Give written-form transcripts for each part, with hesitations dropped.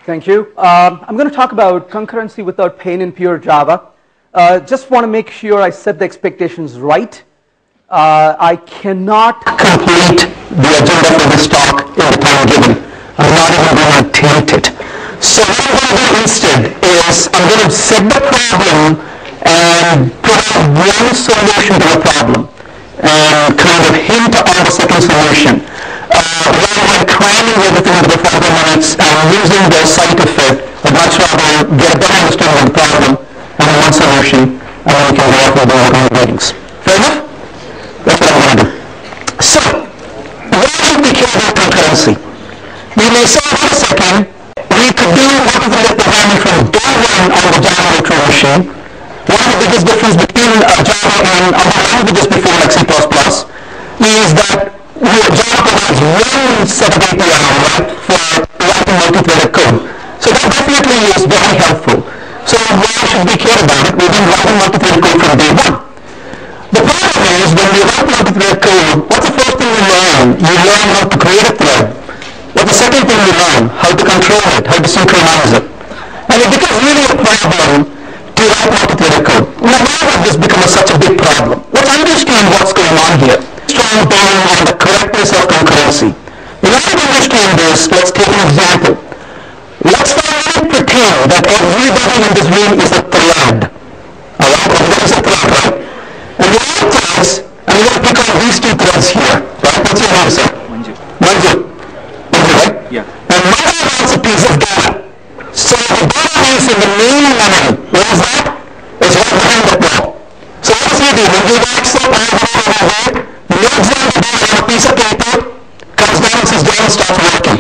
Thank you. I'm going to talk about concurrency without pain in pure Java. Just want to make sure I set the expectations right. I cannot complete the agenda for this talk in the time given. I'm not even going to attempt it. So what I'm going to do instead is I'm going to set the problem and provide one solution to the problem and kind of hint on the second solution. Rather than cramming everything into the 40 minutes and losing the sight of it, I'd much rather get a better understanding of the problem and one solution, and then we can go off with the meetings. Fair enough? That's what I'm going to do. So, why should we care about concurrency? You may say, wait a second, we could do multi-threaded programming from day one on the Java virtual machine. One of the biggest difference between Java and other languages before, like C++, is that Java provides one set of API, right, for writing multi-threaded code. So that definitely is very helpful. So why should we care about it? We've been writing multi-threaded code from day one. The problem is, when we write multi-threaded code, what's the first thing we learn? You learn how to create a thread. What's the second thing we learn? How to control it, how to synchronize it. And it becomes really a problem to write multi-threaded code. Now, why has this become such a big problem? Let's understand what's going on here. Strong bearing on the correctness of concurrency. In order to understand this, let's take an example. Let's pretend that everybody in this room is a thread. Alright, everybody is a thread, right? And the answer is, I'm going to pick on these two threads here. Right? What's your name, sir? Manju. Manju. Manju, right? Yeah. And Manju wants a piece of data. So the data is in the main memory. Where is that? It's right behind the block. So what does he do? When he writes up all the data over there, loads down the data on a piece of paper, comes down and says, go and start working.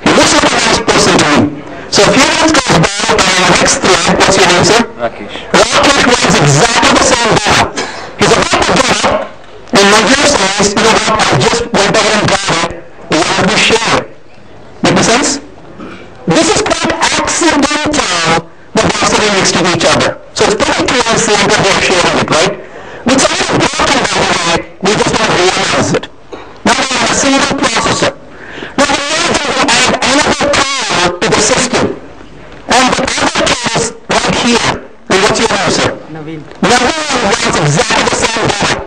He looks like a nice person to me. So a few minutes goes by and the next thread, what's your name, sir? Rakesh. Rakesh writes exactly the same data. He's about to get up, and Manju says, you know what, I just went over and got it, why don't we share it? Make sense? This is quite accidental that they're sitting next to each other. So it's pretty clear and saying that they're sharing it, right? Which is only broken by the way, we just don't realize it. Now we have a single processor. Now the reason we add another core to the system. And the other core is right here. And what's your name, sir? Naveen. Naveen writes exactly the same data.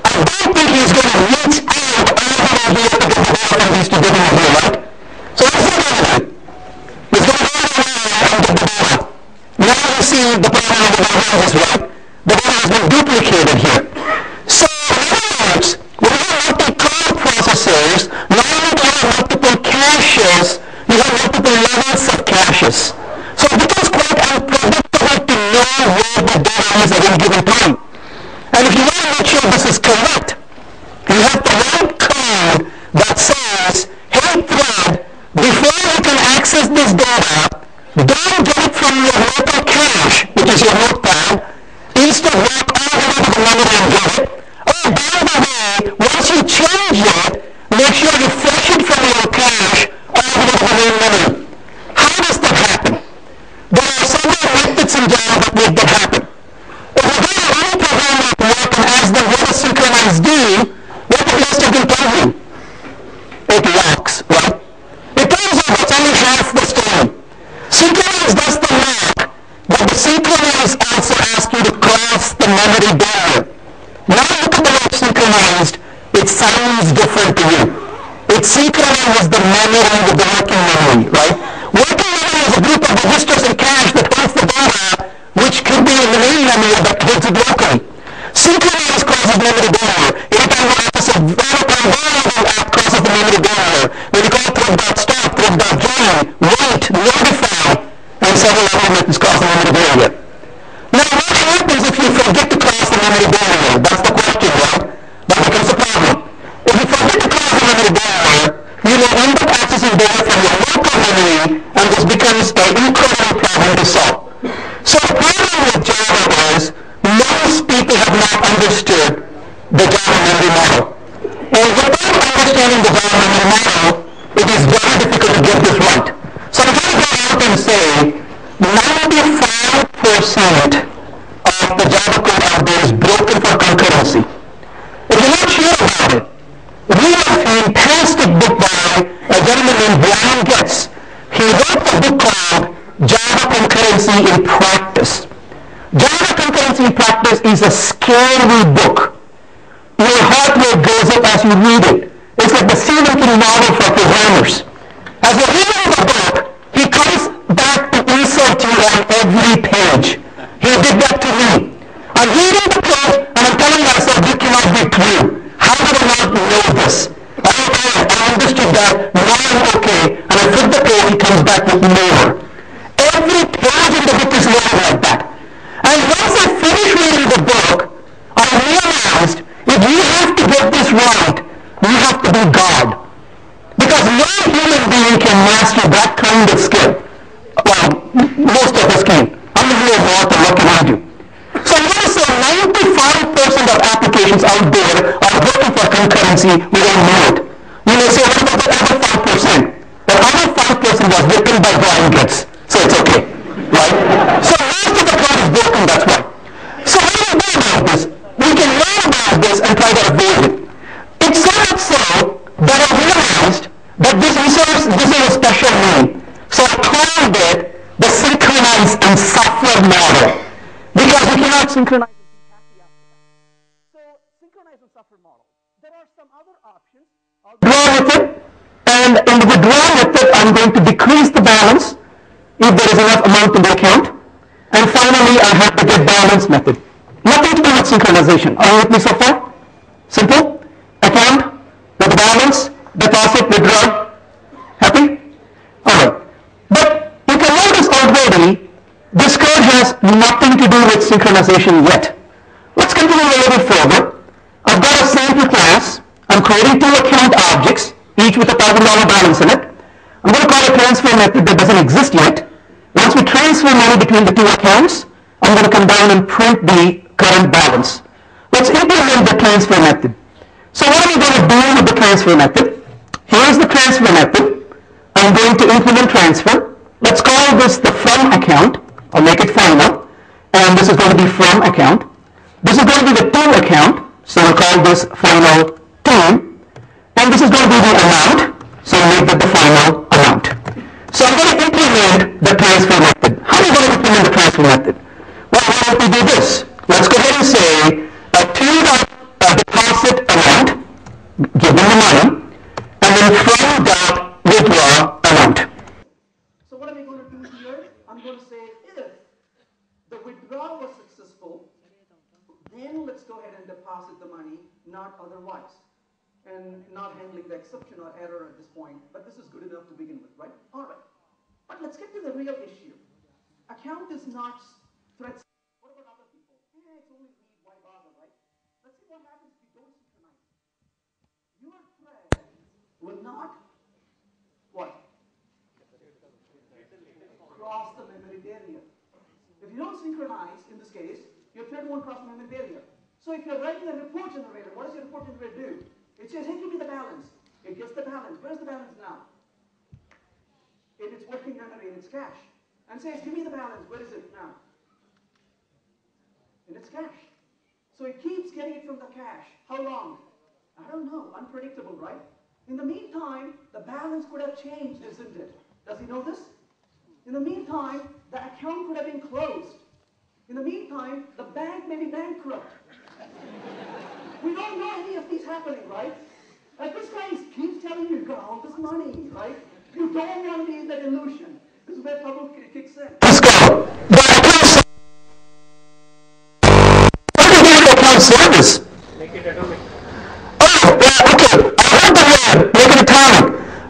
I don't think he's going to reach out all the way here to get the data from these two different here, right? So what's he going to do? He's going to go around and get the data. Now you see the problem of the data is right. The data has been duplicated here. So in other words, when you have multi-core processors, not only do you have multiple caches, you have multiple levels of caches. So it becomes quite unpredictable to know where the data is at any given time. And if you want to make sure this is correct, you have to write code that says, hey thread, before you can access this data, don't get it from your local cache, which is your notepad. Instead, walk all the way to the memory and get it. Oh, by the way, once you change it, make sure you fetch it from your cache all the way to the main memory. How does that happen? There are several methods in Java that make that happen. If you go to any program like work and ask them what does synchronized do, what the rest of them tell you? It locks, right? It turns out it's only half the story. Synchronized does the lock, but the synchronized also asks you to cross the memory barrier. Now look at the word synchronized, it sounds different to you. It synchronizes the memory with the working memory, right? Working memory is a group of registers and cache that holds the data, which could be in the main memory that holds it locally. Synchronized crosses memory barrier. Anytime you access a variable app crosses the memory barrier. When you call thread.stop, thread.join, wait, notify, and several other methods cross the memory barrier. Now what happens if you forget to cross the memory barrier? That's the question, right? That becomes a problem. If you forget to cross the memory barrier, you will end up accessing data from your local memory, and this becomes an incredible problem to solve. So the problem with Java is most people have not understood the Java memory model. And without understanding the Java memory model, it is very difficult to get this right. So I'm going to go out and say 95% of the Java code out there is broken for concurrency. If you're not sure about it, read a fantastic book by a gentleman named Brian Getz. He wrote a book is a scary book. Your heart rate goes up as you read it. It's like the Stephen King novel for programmers. As you're reading the book, he comes back to insult you on every page. He did that to me. I'm reading the page and I'm telling myself, this cannot be true. How did I not know this? I understood that, now I'm okay, and I flip the page, he comes back with more. Every page in the book is wrong like that. And once I finished reading the book, I realized if you have to get this right, you have to be God. Because no human being can master that kind of skill. Well, most of us can. I'm a real author, what can I do? So I'm going to say 95% of applications out there are looking for concurrency, we don't know it. You may say, what about the other 5%? The other 5% was written by Brian Getz, so it's okay, right? So most of the code is broken, that's why. So what do we do about this? We can learn about this and try to avoid it. It's so much so that I realized that this is a special name. So I called it the synchronized and suffer model. Because we cannot synchronize and be happy after that. So synchronize and suffer model. There are some other options. I'll draw with it, and in the withdraw with it, I'm going to decrease the balance if there is enough amount in the account. And finally, I have the get balance method. Nothing to do with synchronization. Are you with me so far? Simple. Account, with balance, deposit, withdraw. Happy? All right. But you can notice already, this code has nothing to do with synchronization yet. Let's continue a little bit further. I've got a sample class. I'm creating two account objects, each with a $1,000 balance in it. I'm going to call a transfer method that doesn't exist yet. Once we transfer money between the two accounts, I'm going to come down and print the current balance. Let's implement the transfer method. So what are we going to do with the transfer method? Here's the transfer method. I'm going to implement transfer. Let's call this the from account. I'll make it final. And this is going to be from account. This is going to be the to account. So I'll call this final to. And this is going to be the amount. So I'll make that the final amount. So I'm going to implement the transfer method. How are we going to implement the transfer method? Well, why don't we do this? Let's go ahead and say a deposit amount, give them the money, and then from dot withdraw amount. So what are we going to do here? I'm going to say if the withdrawal was successful, then let's go ahead and deposit the money, not otherwise. And not handling the exception or error at this point, but this is good enough to begin with, right? All right. But let's get to the real issue. Account is not threats. What about other people? It's only me, why bother, right? Let's see what happens if you don't synchronize. Your thread will not, what? Cross the memory barrier. If you don't synchronize, in this case, your thread won't cross the memory barrier. So if you're writing a report generator, what does your report generator do? It says, hey, give me the balance. It gets the balance. Where's the balance now? In its working memory, in its cache. And says, give me the balance. Where is it now? In its cache. So it keeps getting it from the cache. How long? I don't know. Unpredictable, right? In the meantime, the balance could have changed, isn't it? Does he know this? In the meantime, the account could have been closed. In the meantime, the bank may be bankrupt. We don't know any of these happening, right? Like this guy keeps telling you, go hold this money, right? You don't want to be in that illusion. This is where trouble kicks in. Let's go. Account service. Make it atomic. Oh, okay. I heard the word. Make it atomic.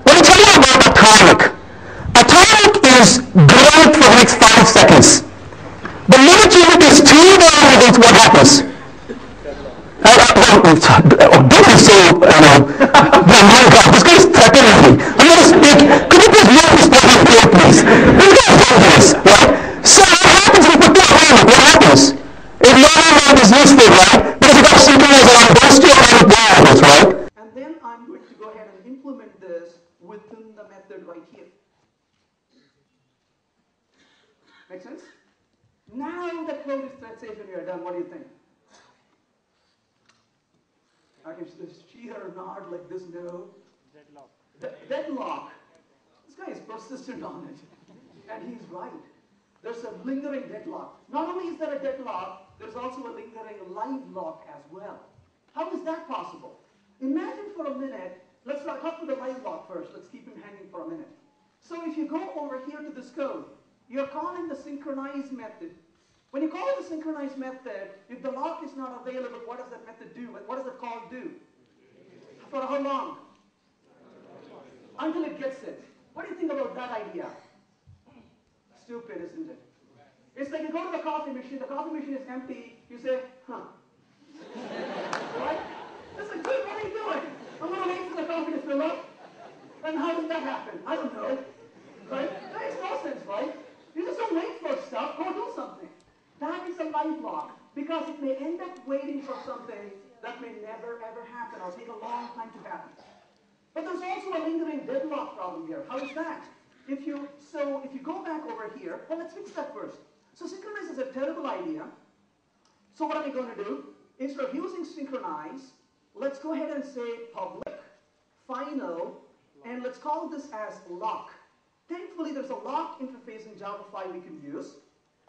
Let me tell you about atomic. Atomic is great for the next 5 seconds. The minute you hit this 2 variables, what happens? Don't be so, my God, this guy's threatening me. I'm going to speak. Could you please move this button here, please? This guy's dangerous, right? So what happens if you put that on? What happens? It no longer is useful, right? Because you've got to synchronize on those 2 variables, right? And then I'm going to go ahead and implement this within the method right here. Make sense? Now the code is thread safe and you're done. What do you think? I can just cheer or nod like this, no. Deadlock. Deadlock. This guy is persistent on it. And he's right. There's a lingering deadlock. Not only is there a deadlock, there's also a lingering live lock as well. How is that possible? Imagine for a minute, let's talk to the live lock first. Let's keep him hanging for a minute. So if you go over here to this code, you're calling the synchronized method. When you call the synchronized method, if the lock is not available, what does that method do? What does the call do? For how long? Until it gets it. What do you think about that idea? Stupid, isn't it? It's like you go to the coffee machine is empty, you say, huh. Right? It's like, dude, what are you doing? I'm going to wait for the coffee to fill up. And how does that happen? I don't know. Right? That makes no sense, right? You just don't wait for stuff, go do something. That is a live lock, because it may end up waiting for something that may never ever happen or take a long time to happen. But there's also a lingering deadlock problem here. How is that? If you go back over here, well, let's fix that first. So synchronize is a terrible idea. So what are we going to do? Instead of using synchronize, let's go ahead and say public, final, and let's call this as lock. Thankfully, there's a lock interface in Java 5 we can use.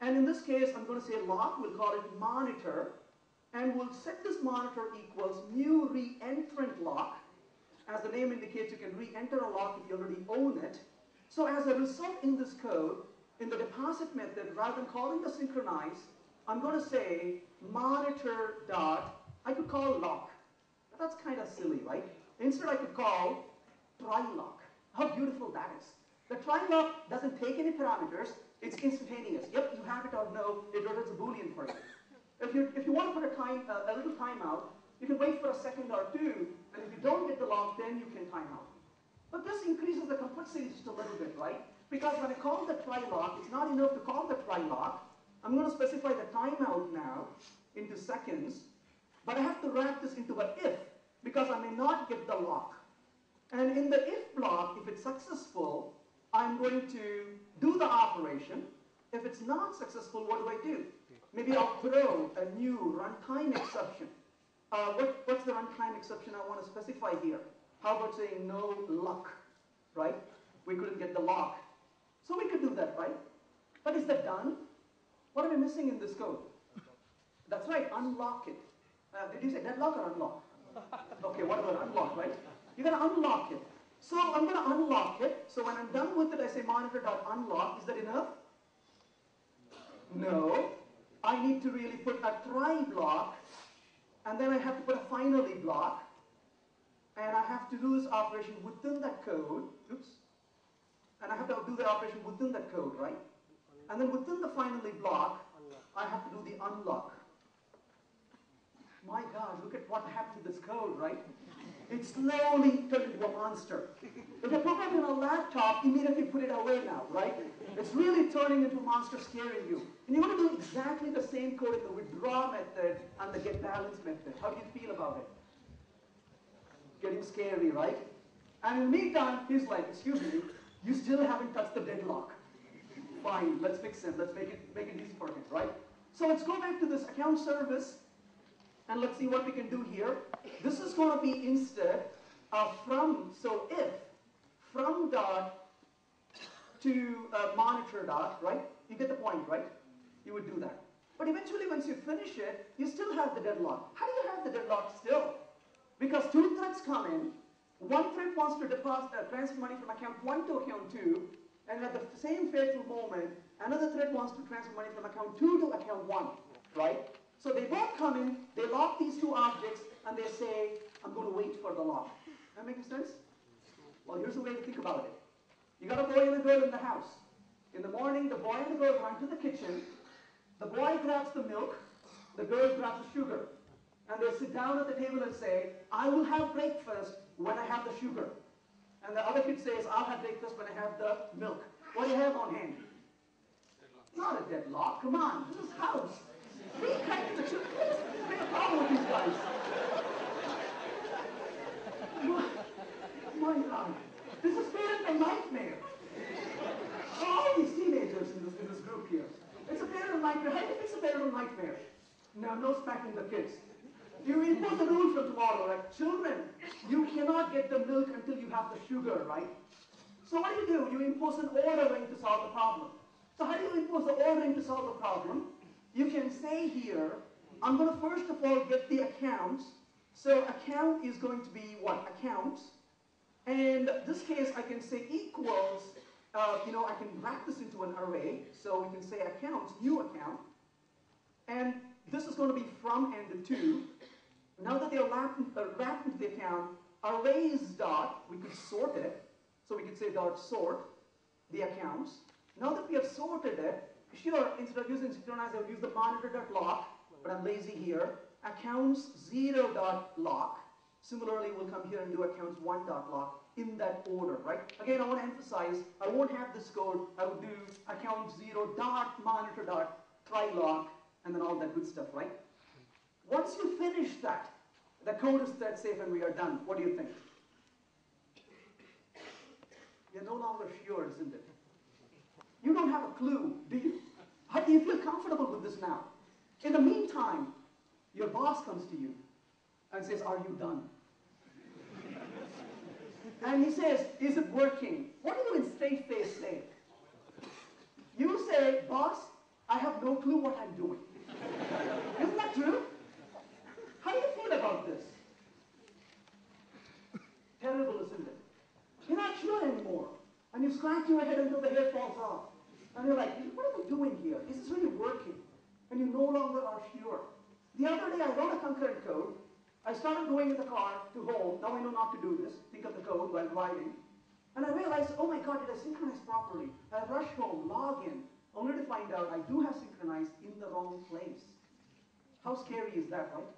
And in this case, I'm going to say lock, we'll call it monitor, and we'll set this monitor equals new re-entrant lock. As the name indicates, you can re-enter a lock if you already own it. So as a result in this code, in the deposit method, rather than calling the synchronize, I'm going to say monitor dot, I could call lock. But that's kind of silly, right? Instead I could call try lock. How beautiful that is. The try lock doesn't take any parameters, it's instantaneous. Yep, you have it or no, it returns a boolean for you. If you want to put a little timeout, you can wait for a second or two, and if you don't get the lock, then you can time out. But this increases the complexity just a little bit, right? Because when I call the try lock, it's not enough to call the try lock. I'm going to specify the timeout now into seconds, but I have to wrap this into an if, because I may not get the lock. And in the if block, if it's successful, I'm going to do the operation. If it's not successful, what do? Maybe I'll throw a new runtime exception. What's the runtime exception I want to specify here? How about saying no luck, right? We couldn't get the lock. So we could do that, right? But is that done? What are we missing in this code? That's right, unlock it. Did you say deadlock or unlock? Okay, what about unlock, right? You're going to unlock it. So I'm going to unlock it. So when I'm done with it, I say monitor.unlock. Is that enough? No. I need to really put a try block, and then I have to put a finally block, and I have to do this operation within that code. Oops. And I have to do the operation within that code, right? And then within the finally block, I have to do the unlock. My God, look at what happened to this code, right? It slowly turned into a monster. If you program it on a laptop, immediately put it away now, right? It's really turning into a monster, scaring you. And you want to do exactly the same code in the withdraw method and the get balance method. How do you feel about it? Getting scary, right? And in the meantime, he's like, excuse me, you still haven't touched the deadlock. Fine, let's fix him. Let's make it easy for him, right? So let's go back to this account service. And let's see what we can do here. This is going to be instead of from, so if from dot to monitor dot, right? You get the point, right? You would do that. But eventually once you finish it, you still have the deadlock. How do you have the deadlock still? Because two threads come in. One thread wants to transfer money from account 1 to account 2. And at the same fateful moment, another thread wants to transfer money from account 2 to account 1, right? So they both come in, they lock these two objects, and they say, I'm going to wait for the lock. That making sense? Well, here's the way to think about it. You got a boy and a girl in the house. In the morning, the boy and the girl run to the kitchen. The boy grabs the milk, the girl grabs the sugar. And they sit down at the table and say, I will have breakfast when I have the sugar. And the other kid says, I'll have breakfast when I have the milk. What do you have on hand? Not a deadlock. Come on, this is house. Be kind to the children. What's the problem with these guys? My God. This is parental nightmare. All these teenagers in this group here. It's a parental nightmare. How do you fix a parental nightmare? No smacking the kids. You impose the rule from tomorrow, right? Children, you cannot get the milk until you have the sugar, right? So what do? You impose an ordering to solve the problem. So how do you impose the ordering to solve the problem? you can say here, I'm going to first of all get the accounts. So account is going to be what? Accounts. And this case, I can say equals, I can wrap this into an array. So we can say accounts, new account. And this is going to be from and to. Now that they are wrapped into the account, arrays dot, we could sort it. So we could say dot sort the accounts. Now that we have sorted it, sure, instead of using synchronize, I would use the monitor.lock, but I'm lazy here. Accounts 0.lock. Similarly, we'll come here and do accounts 1.lock in that order, right? Again, I want to emphasize, I won't have this code. I would do account 0.monitor.try-lock, and then all that good stuff, right? Once you finish that, the code is thread safe and we are done. What do you think? You're no longer sure, isn't it? You don't have a clue, do you? How do you feel comfortable with this now? In the meantime, your boss comes to you and says, are you done? And he says, is it working? What do you in straight face say? You say, boss, I have no clue what I'm doing. Isn't that true? How do you feel about this? Terrible, isn't it? You're not sure anymore. And you scratch your head until the hair falls off. And you're like, what am I doing here? Is this really working? And you no longer are sure. The other day I wrote a concurrent code. I started going in the car to home. Now I know not to do this. Think of the code while driving. And I realized, oh my God, did I synchronize properly? I rush home, log in, only to find out I do have synchronized in the wrong place. How scary is that, right?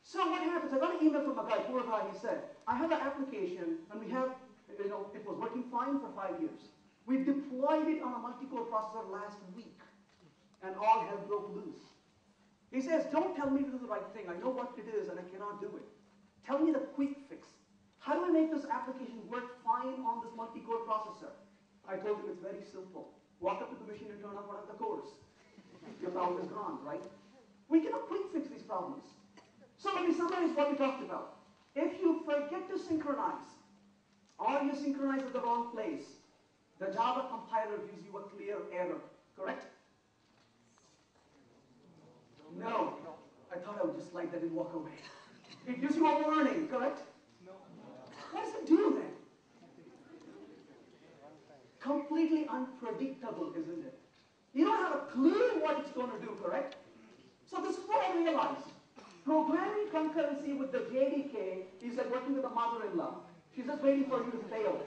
So what happens? I got an email from a guy, poor guy, he said, I have an application and we have, it was working fine for 5 years. We deployed it on a multi-core processor last week and all hell broke loose. He says, don't tell me to do the right thing. I know what it is and I cannot do it. Tell me the quick fix. How do I make this application work fine on this multi-core processor? I told him it's very simple. Walk up to the machine and turn on one of the cores. Your problem is gone, right? We cannot quick fix these problems. So let me summarize what we talked about. If you forget to synchronize, or you synchronize at the wrong place, the Java compiler gives you a clear error, correct? No. I thought I would just like that and walk away. It gives you a warning, correct? No. What does it do then? Completely unpredictable, isn't it? You don't have a clue what it's going to do, correct? So this is what I realized. Programming concurrency with the JDK is like working with a mother-in-law. She's just waiting for you to fail.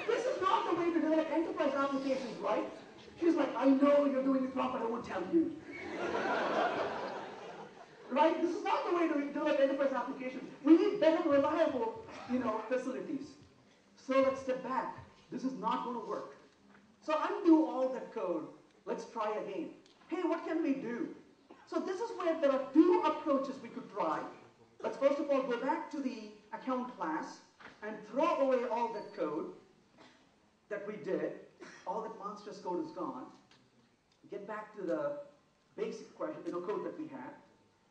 This is not the way to develop enterprise applications, right? She's like, I know you're doing it wrong, but I won't tell you. Right? This is not the way to develop enterprise applications. We need better, reliable, facilities. So let's step back. This is not going to work. So undo all that code. Let's try again. Hey, what can we do? So this is where there are two approaches we could try. Let's first of all go back to the account class and throw away all that code that we did. All that monstrous code is gone. Get back to the basic question, code that we had.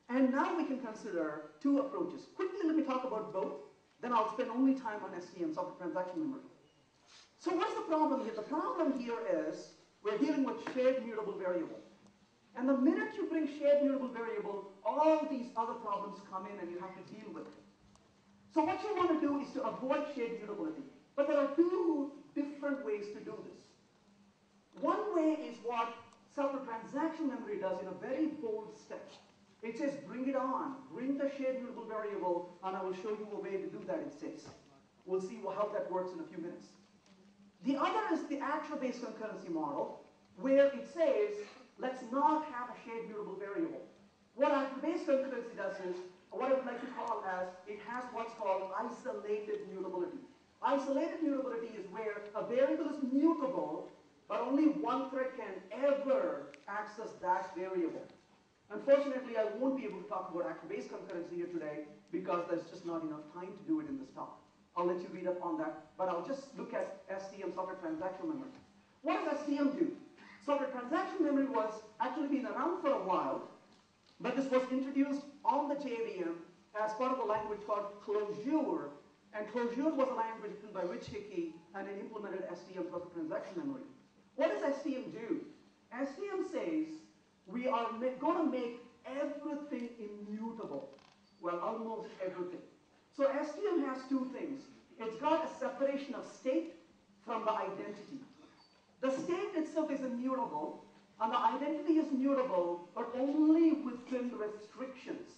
And now we can consider two approaches. Quickly, let me talk about both. Then I'll spend only time on STM, software transaction memory. So what's the problem here? The problem here is we're dealing with shared mutable variable. And the minute you bring shared mutable variable, all these other problems come in and you have to deal with it. So what you want to do is to avoid shared mutability. But there are two different ways to do this. One way is what software transaction memory does in a very bold step. It says, bring it on. Bring the shared mutable variable, and I will show you a way to do that, it says. We'll see how that works in a few minutes. The other is the AKKA-based concurrency model, where it says, let's not have a shared mutable variable. What AKKA-based concurrency does is, what I would like to call as, it has what's called isolated mutability. Isolated mutability is where a variable is mutable, but only one thread can ever access that variable. Unfortunately, I won't be able to talk about AKKA-based concurrency here today because there's just not enough time to do it in this talk. I'll let you read up on that, but I'll just look at STM, software transaction memory. What does STM do? Software transaction memory was actually been around for a while, but this was introduced on the JVM as part of a language called Clojure, and Clojure was a language written by Rich Hickey, and it implemented STM, software transaction memory. What does STM do? STM says we are going to make everything immutable. Well, almost everything. So STM has two things. It's got a separation of state from the identity. The state itself is immutable, and the identity is mutable, but only within restrictions.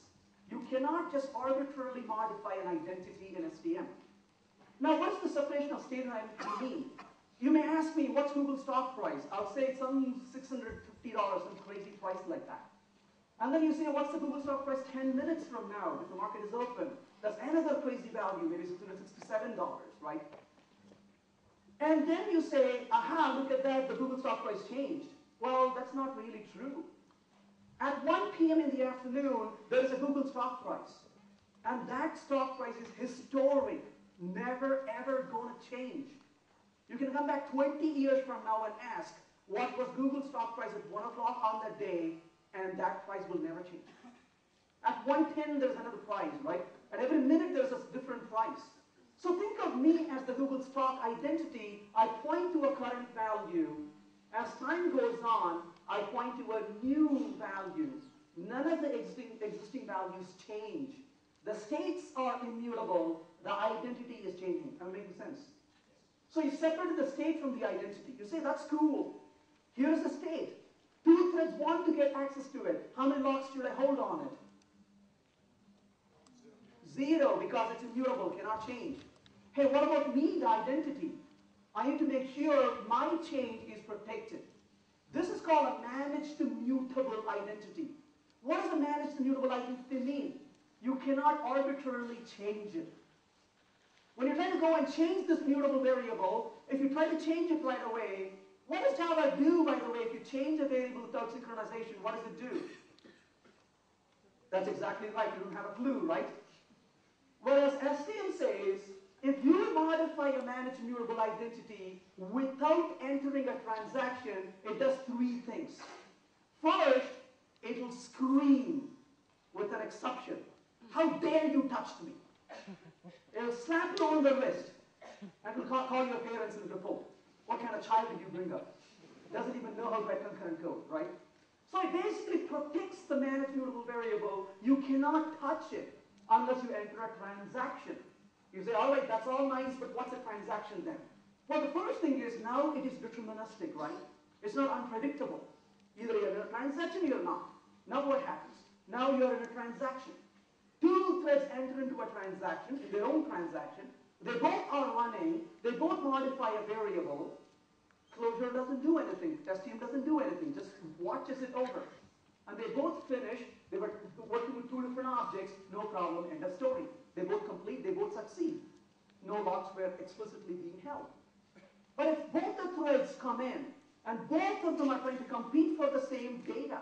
You cannot just arbitrarily modify an identity in STM. Now, what does the separation of state and identity mean? You may ask me, what's Google's stock price? I'll say some $650, some crazy price like that. And then you say, what's the Google stock price 10 minutes from now, if the market is open? That's another crazy value, maybe $667, right? And then you say, aha, look at that, the Google stock price changed. Well, that's not really true. At 1 p.m. in the afternoon, there is a Google stock price. And that stock price is historic, never ever going to change. You can come back 20 years from now and ask, what was Google's stock price at 1 o'clock on that day, and that price will never change. At 1:10, there's another price, right? At every minute, there's a different price. So think of me as the Google stock identity. I point to a current value. As time goes on, I point to a new value. None of the existing values change. The states are immutable. The identity is changing. Am I making sense? So you separated the state from the identity. You say, that's cool. Here's the state. Two threads want to get access to it. How many locks should I hold on it? 0, because it's immutable, cannot change. Hey, what about me, the identity? I need to make sure my change is protected. This is called a managed mutable identity. What does a managed mutable identity mean? You cannot arbitrarily change it. When you're trying to go and change this mutable variable, if you try to change it right away, what does Java do, by the way, if you change a variable without synchronization? What does it do? That's exactly right. You don't have a clue, right? Whereas STM says, if you modify a managed mutable identity without entering a transaction, it does 3 things. First, it will scream with an exception. How dare you touch me? It will slap you on the wrist and will call your parents and report. What kind of child did you bring up? Doesn't even know how to write concurrent code, right? So it basically protects the managed mutable variable. You cannot touch it unless you enter a transaction. You say, all right, that's all nice, but what's a transaction then? Well, the first thing is now it is deterministic, right? It's not unpredictable. Either you're in a transaction or you're not. Now what happens? Now you're in a transaction. 2 threads enter into a transaction, in their own transaction. They both are running. They both modify a variable. Closure doesn't do anything. STM doesn't do anything. Just watches it over. And they both finish. They were working with 2 different objects. No problem. End of story. They both complete. They both succeed. No locks were explicitly being held. But if both the threads come in and both of them are trying to compete for the same data,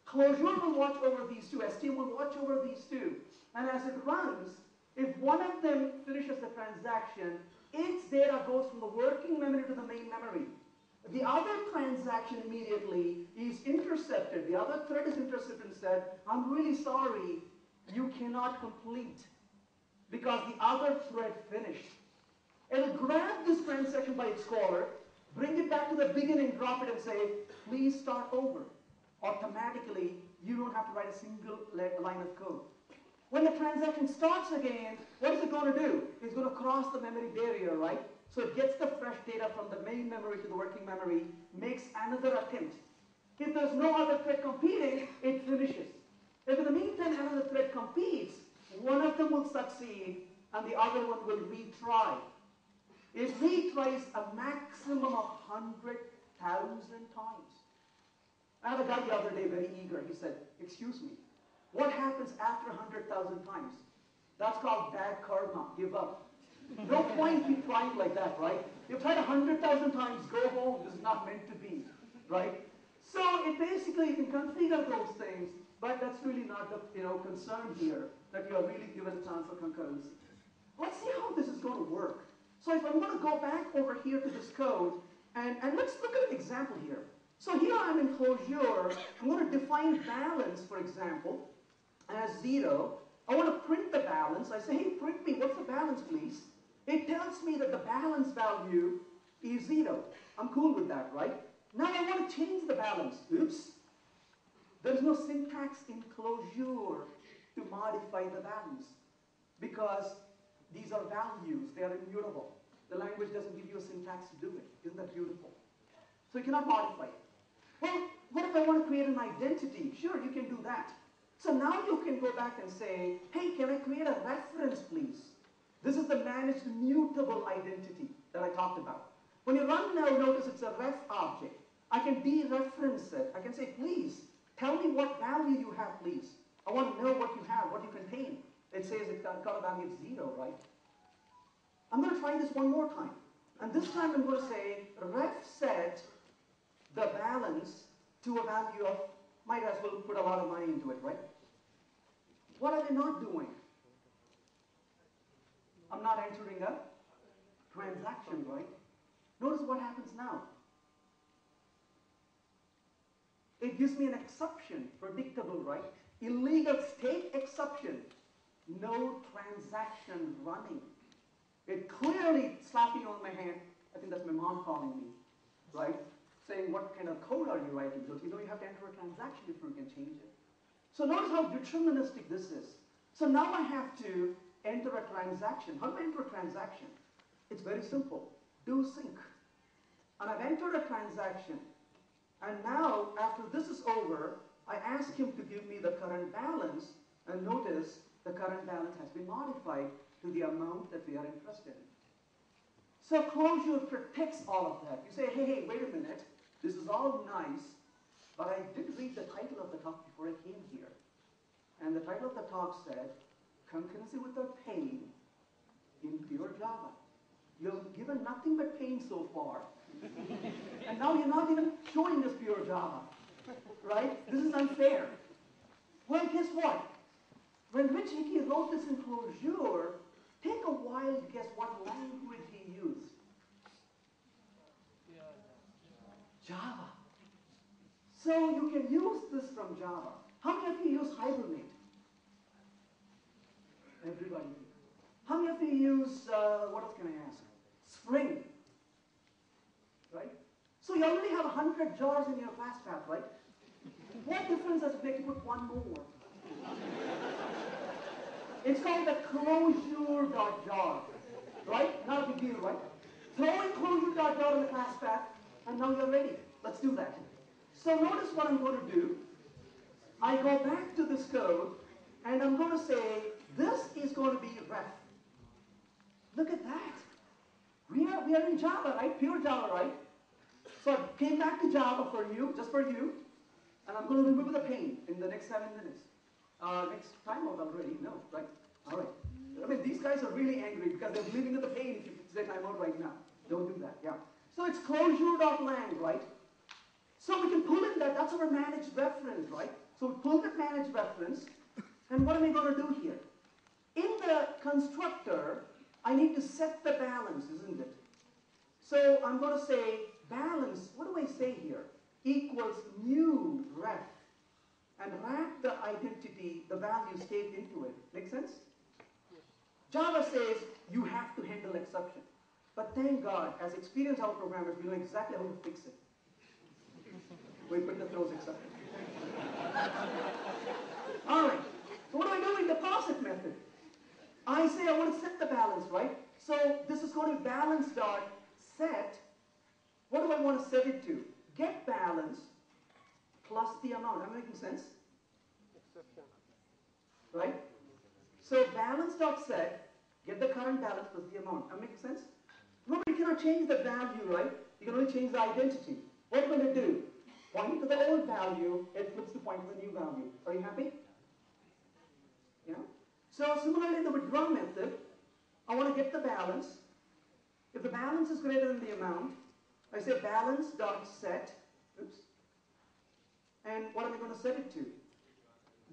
Closure will watch over these 2. STM will watch over these 2. And as it runs, if one of them finishes the transaction, its data goes from the working memory to the main memory. The other transaction immediately is intercepted. The other thread is intercepted and said, I'm really sorry, you cannot complete because the other thread finished. It'll grab this transaction by its collar, bring it back to the beginning, drop it and say, please start over. Automatically, you don't have to write a single line of code. When the transaction starts again, what is it going to do? It's going to cross the memory barrier, right? So it gets the fresh data from the main memory to the working memory, makes another attempt. If there's no other thread competing, it finishes. If in the meantime another thread competes, one of them will succeed and the other one will retry. It retries a maximum of 100,000 times. I had a guy the other day, very eager. He said, excuse me, what happens after 100,000 times? That's called bad karma. Give up. No point keep trying like that, right? You've tried 100,000 times, go home. This is not meant to be, right? So it basically, you can configure those things, but that's really not the concern here, that you are really given a chance for concurrency. Let's see how this is going to work. So if I'm going to go back over here to this code, and let's look at an example here. So here I'm in Clojure. I'm going to define balance, for example, as 0. I want to print the balance. I say, hey, print me, what's the balance, please? It tells me that the balance value is 0. I'm cool with that, right? Now I want to change the balance. Oops. There is no syntax enclosure to modify the balance because these are values. They are immutable. The language doesn't give you a syntax to do it. Isn't that beautiful? So you cannot modify it. Well, what if I want to create an identity? Sure, you can do that. So now you can go back and say, hey, can I create a reference, please? This is the managed mutable identity that I talked about. When you run now, notice it's a ref object. I can dereference it. I can say, please, tell me what value you have, please. I want to know what you have, what you contain. It says it's got a value of 0, right? I'm going to try this one more time. And this time I'm going to say, ref set the balance to a value of, might as well put a lot of money into it, right? What are they not doing? I'm not entering a transaction, right? Notice what happens now. It gives me an exception, predictable, right? Illegal state exception. No transaction running. It clearly slapping on my hand. I think that's my mom calling me, right? Saying, what kind of code are you writing? Because you know you have to enter a transaction before you can change it. So notice how deterministic this is. So now I have to enter a transaction. How do I enter a transaction? It's very simple. Do sync. And I've entered a transaction. And now, after this is over, I ask him to give me the current balance. And notice the current balance has been modified to the amount that we are interested in. So closure protects all of that. You say, hey, wait a minute. This is all nice, but I did read the title of the talk before I came here. And the title of the talk said, Concurrency without pain in pure Java. You've given nothing but pain so far. And now you're not even showing us pure Java. Right? This is unfair. Well, guess what? When Rich Hickey wrote this in Clojure, take a wild guess what language he used. Java. So you can use this from Java. How many of you use Hibernate? Everybody. How many of you use, what else can I ask? Spring. Right? So you already have 100 jars in your class path, right? What difference does it make to put one more? It's called the closure.jar. Right? Not a big deal, right? Throw in closure.jar in the class path, and now you're ready. Let's do that. So notice what I'm going to do. I go back to this code, and I'm going to say, this is going to be ref. Look at that. We are in Java, right? Pure Java, right? So I came back to Java for you, just for you, and I'm going to remove the pain in the next 7 minutes. Next timeout already? No, right? All right. I mean, these guys are really angry because they're living in the pain if you say timeout right now. Don't do that, yeah. So it's closure.lang, right? So we can pull in that. That's our managed reference, right? So we pull that managed reference, and what am I going to do here? In the constructor, I need to set the balance, isn't it? So I'm going to say balance, what do I say here? Equals new ref. And wrap the identity, the value state into it. Make sense? Yes. Java says you have to handle exception. But thank God, as experienced Java programmers, we know exactly how to fix it. We put the throws exception. All right. So what do I do in the deposit method? I say I want to set the balance, right? So this is going to be balance.set. What do I want to set it to? Get balance plus the amount. Am I making sense? Exception. Right? So balance.set, get the current balance plus the amount. Am I making sense? Remember, you cannot change the value, right? You can only change the identity. What am I going to do? Point to the old value, it flips to point to the new value. Are you happy? Yeah? So similarly in the withdraw method, I want to get the balance. If the balance is greater than the amount, I say balance.set. Oops. And what am I going to set it to?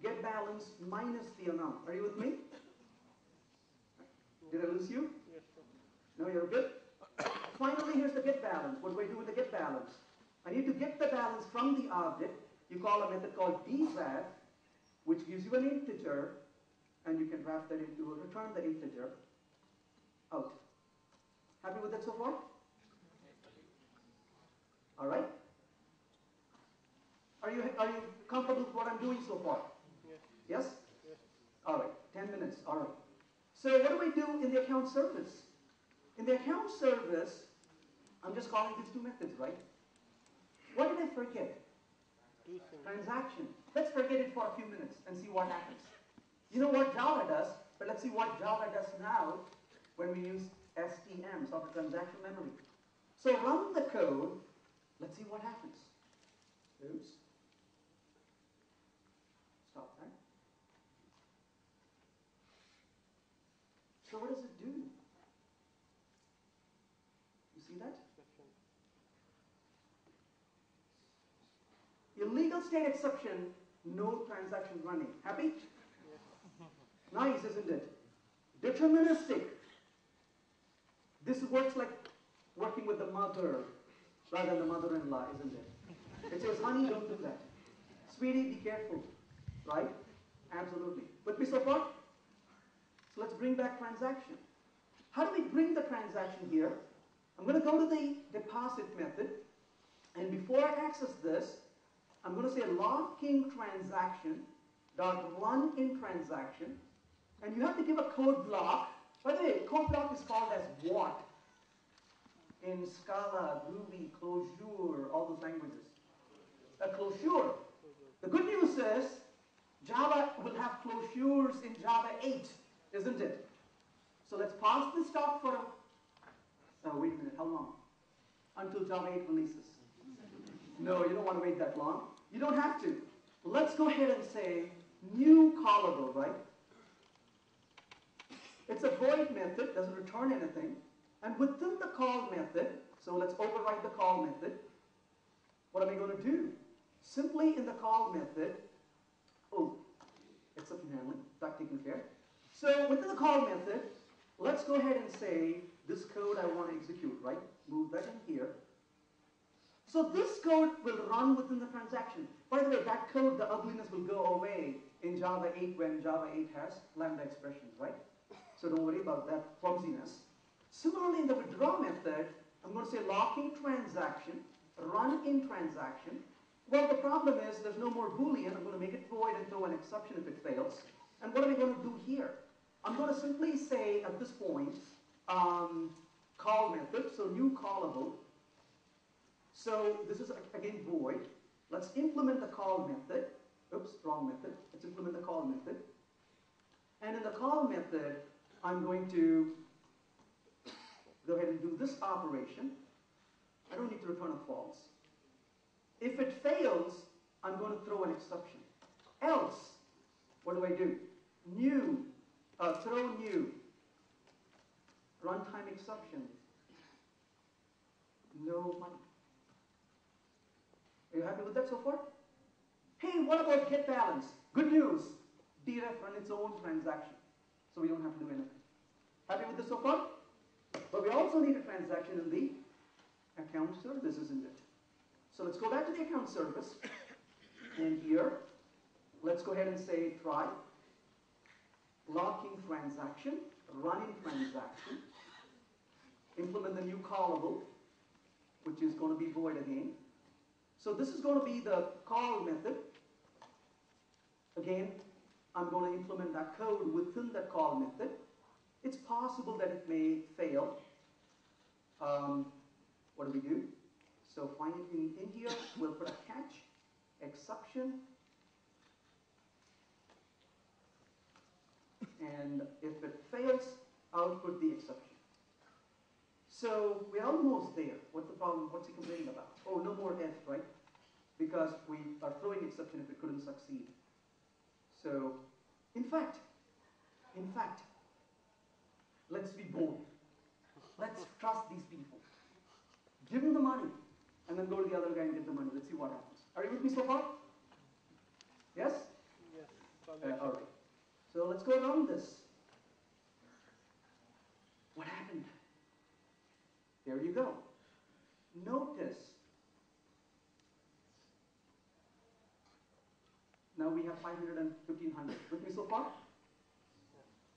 Get balance minus the amount. Are you with me? Did I lose you? Yes, sir. No, you're good? Finally, here's the get balance. What do I do with the get balance? I need to get the balance from the object. You call a method called draf, which gives you an integer, and you can draft that into, return the integer out. Happy with that so far? are you comfortable with what I'm doing so far? Yes. Yes? Yes. All right, 10 minutes, all right. So what do we do in the account service? In the account service, I'm just calling these two methods, right? What did I forget? Transaction. Let's forget it for a few minutes and see what happens. You know what Java does, but let's see what Java does now when we use STM, software transactional memory. So run the code, let's see what happens. Oops. Stop that. So what does it do? You see that? Illegal state exception, no transaction running. Happy? Yes. Nice, isn't it? Deterministic. This works like working with the mother rather than the mother-in-law, isn't it? It says, honey, don't do that. Sweetie, be careful. Right? Absolutely. With me so far? So let's bring back transaction. How do we bring the transaction here? I'm going to go to the deposit method. And before I access this, I'm going to say locking transaction dot run in transaction. And you have to give a code block. By the way, code block is called as what? In Scala, Ruby, Clojure, all those languages. A closure. The good news is Java will have closures in Java 8, isn't it? So let's pause this talk for wait a minute, how long? Until Java 8 releases. No, you don't want to wait that long. You don't have to. Let's go ahead and say new callable, right? It's a void method, doesn't return anything. And within the call method, so let's override the call method. What am I going to do? Simply in the call method, exception handling, that taken care. So within the call method, let's go ahead and say this code I want to execute, right? Move that in here. So this code will run within the transaction. By the way, that code, the ugliness will go away in Java 8 when Java 8 has lambda expressions, right? So don't worry about that clumsiness. Similarly, in the withdraw method, I'm going to say locking transaction, run in transaction. Well, the problem is there's no more Boolean. I'm going to make it void and throw an exception if it fails. And what am I going to do here? I'm going to simply say at this point, call method, so new callable. So this is again void. Let's implement the call method. Oops, wrong method. Let's implement the call method. And in the call method, I'm going to go ahead and do this operation. I don't need to return a false. If it fails, I'm going to throw an exception. Else, what do? New, throw new. Runtime exception. No money. Are you happy with that so far? Hey, what about get balance? Good news. DREF run its own transaction. So we don't have to do anything. Happy with this so far? But we also need a transaction in the account service, isn't it? So let's go back to the account service. And here, let's go ahead and say try. Locking transaction, running transaction. Implement the new callable, which is going to be void again. So this is going to be the call method. Again, I'm going to implement that code within that call method. It's possible that it may fail. What do? So find it in here, we'll put a catch, exception, and if it fails, output the exception. So we're almost there. What's the problem? What's he complaining about? Oh, no more if, right? Because we are throwing exception if it couldn't succeed. So, in fact, let's be bold. Let's trust these people. Give them the money, and then go to the other guy and get the money. Let's see what happens. Are you with me so far? Yes? Yes. All right. So let's go around this. What happened? There you go. Notice. Now we have 500 and 1500. With me so far?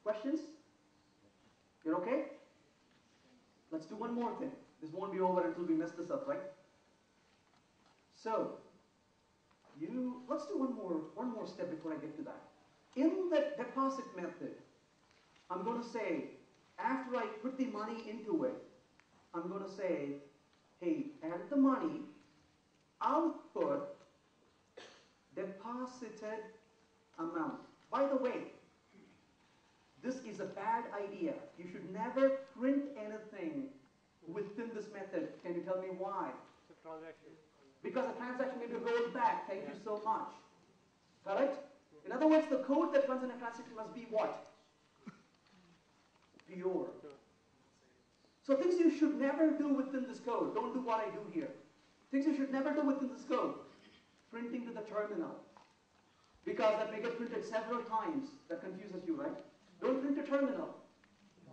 Questions? You're okay? Let's do one more thing. This won't be over until we mess this up, right? So, let's do one more step before I get to that. In the deposit method, I'm going to say, after I put the money into it, I'm going to say, hey, add the money, output, deposited amount. By the way, this is a bad idea. You should never print anything within this method. Can you tell me why? It's a transaction. Because the transaction may be rolled back. Thank you so much. Correct? In other words, the code that runs in a transaction must be what? Pure. So things you should never do within this code. Don't do what I do here. Things you should never do within this code. Printing to the terminal. Because that may get printed several times. That confuses you, right? Don't print to terminal.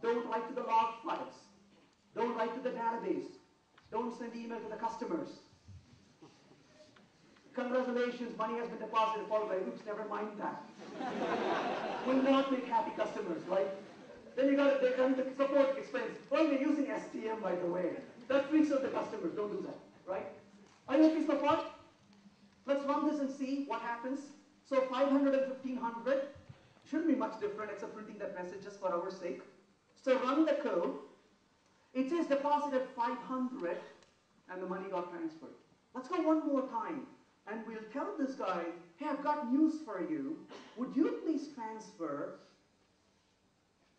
Don't write to the log files. Don't write to the database. Don't send email to the customers. Congratulations, money has been deposited, followed by, oops, never mind that. Will not make happy customers, right? Then you got the support expense. Well, we're using STM, by the way. That freaks out the customers. Don't do that, right? Are you okay so far? Let's run this and see what happens. So 500 and 1500 shouldn't be much different except printing that message just for our sake. So run the code. It says deposited 500 and the money got transferred. Let's go one more time. And we'll tell this guy, hey, I've got news for you. Would you please transfer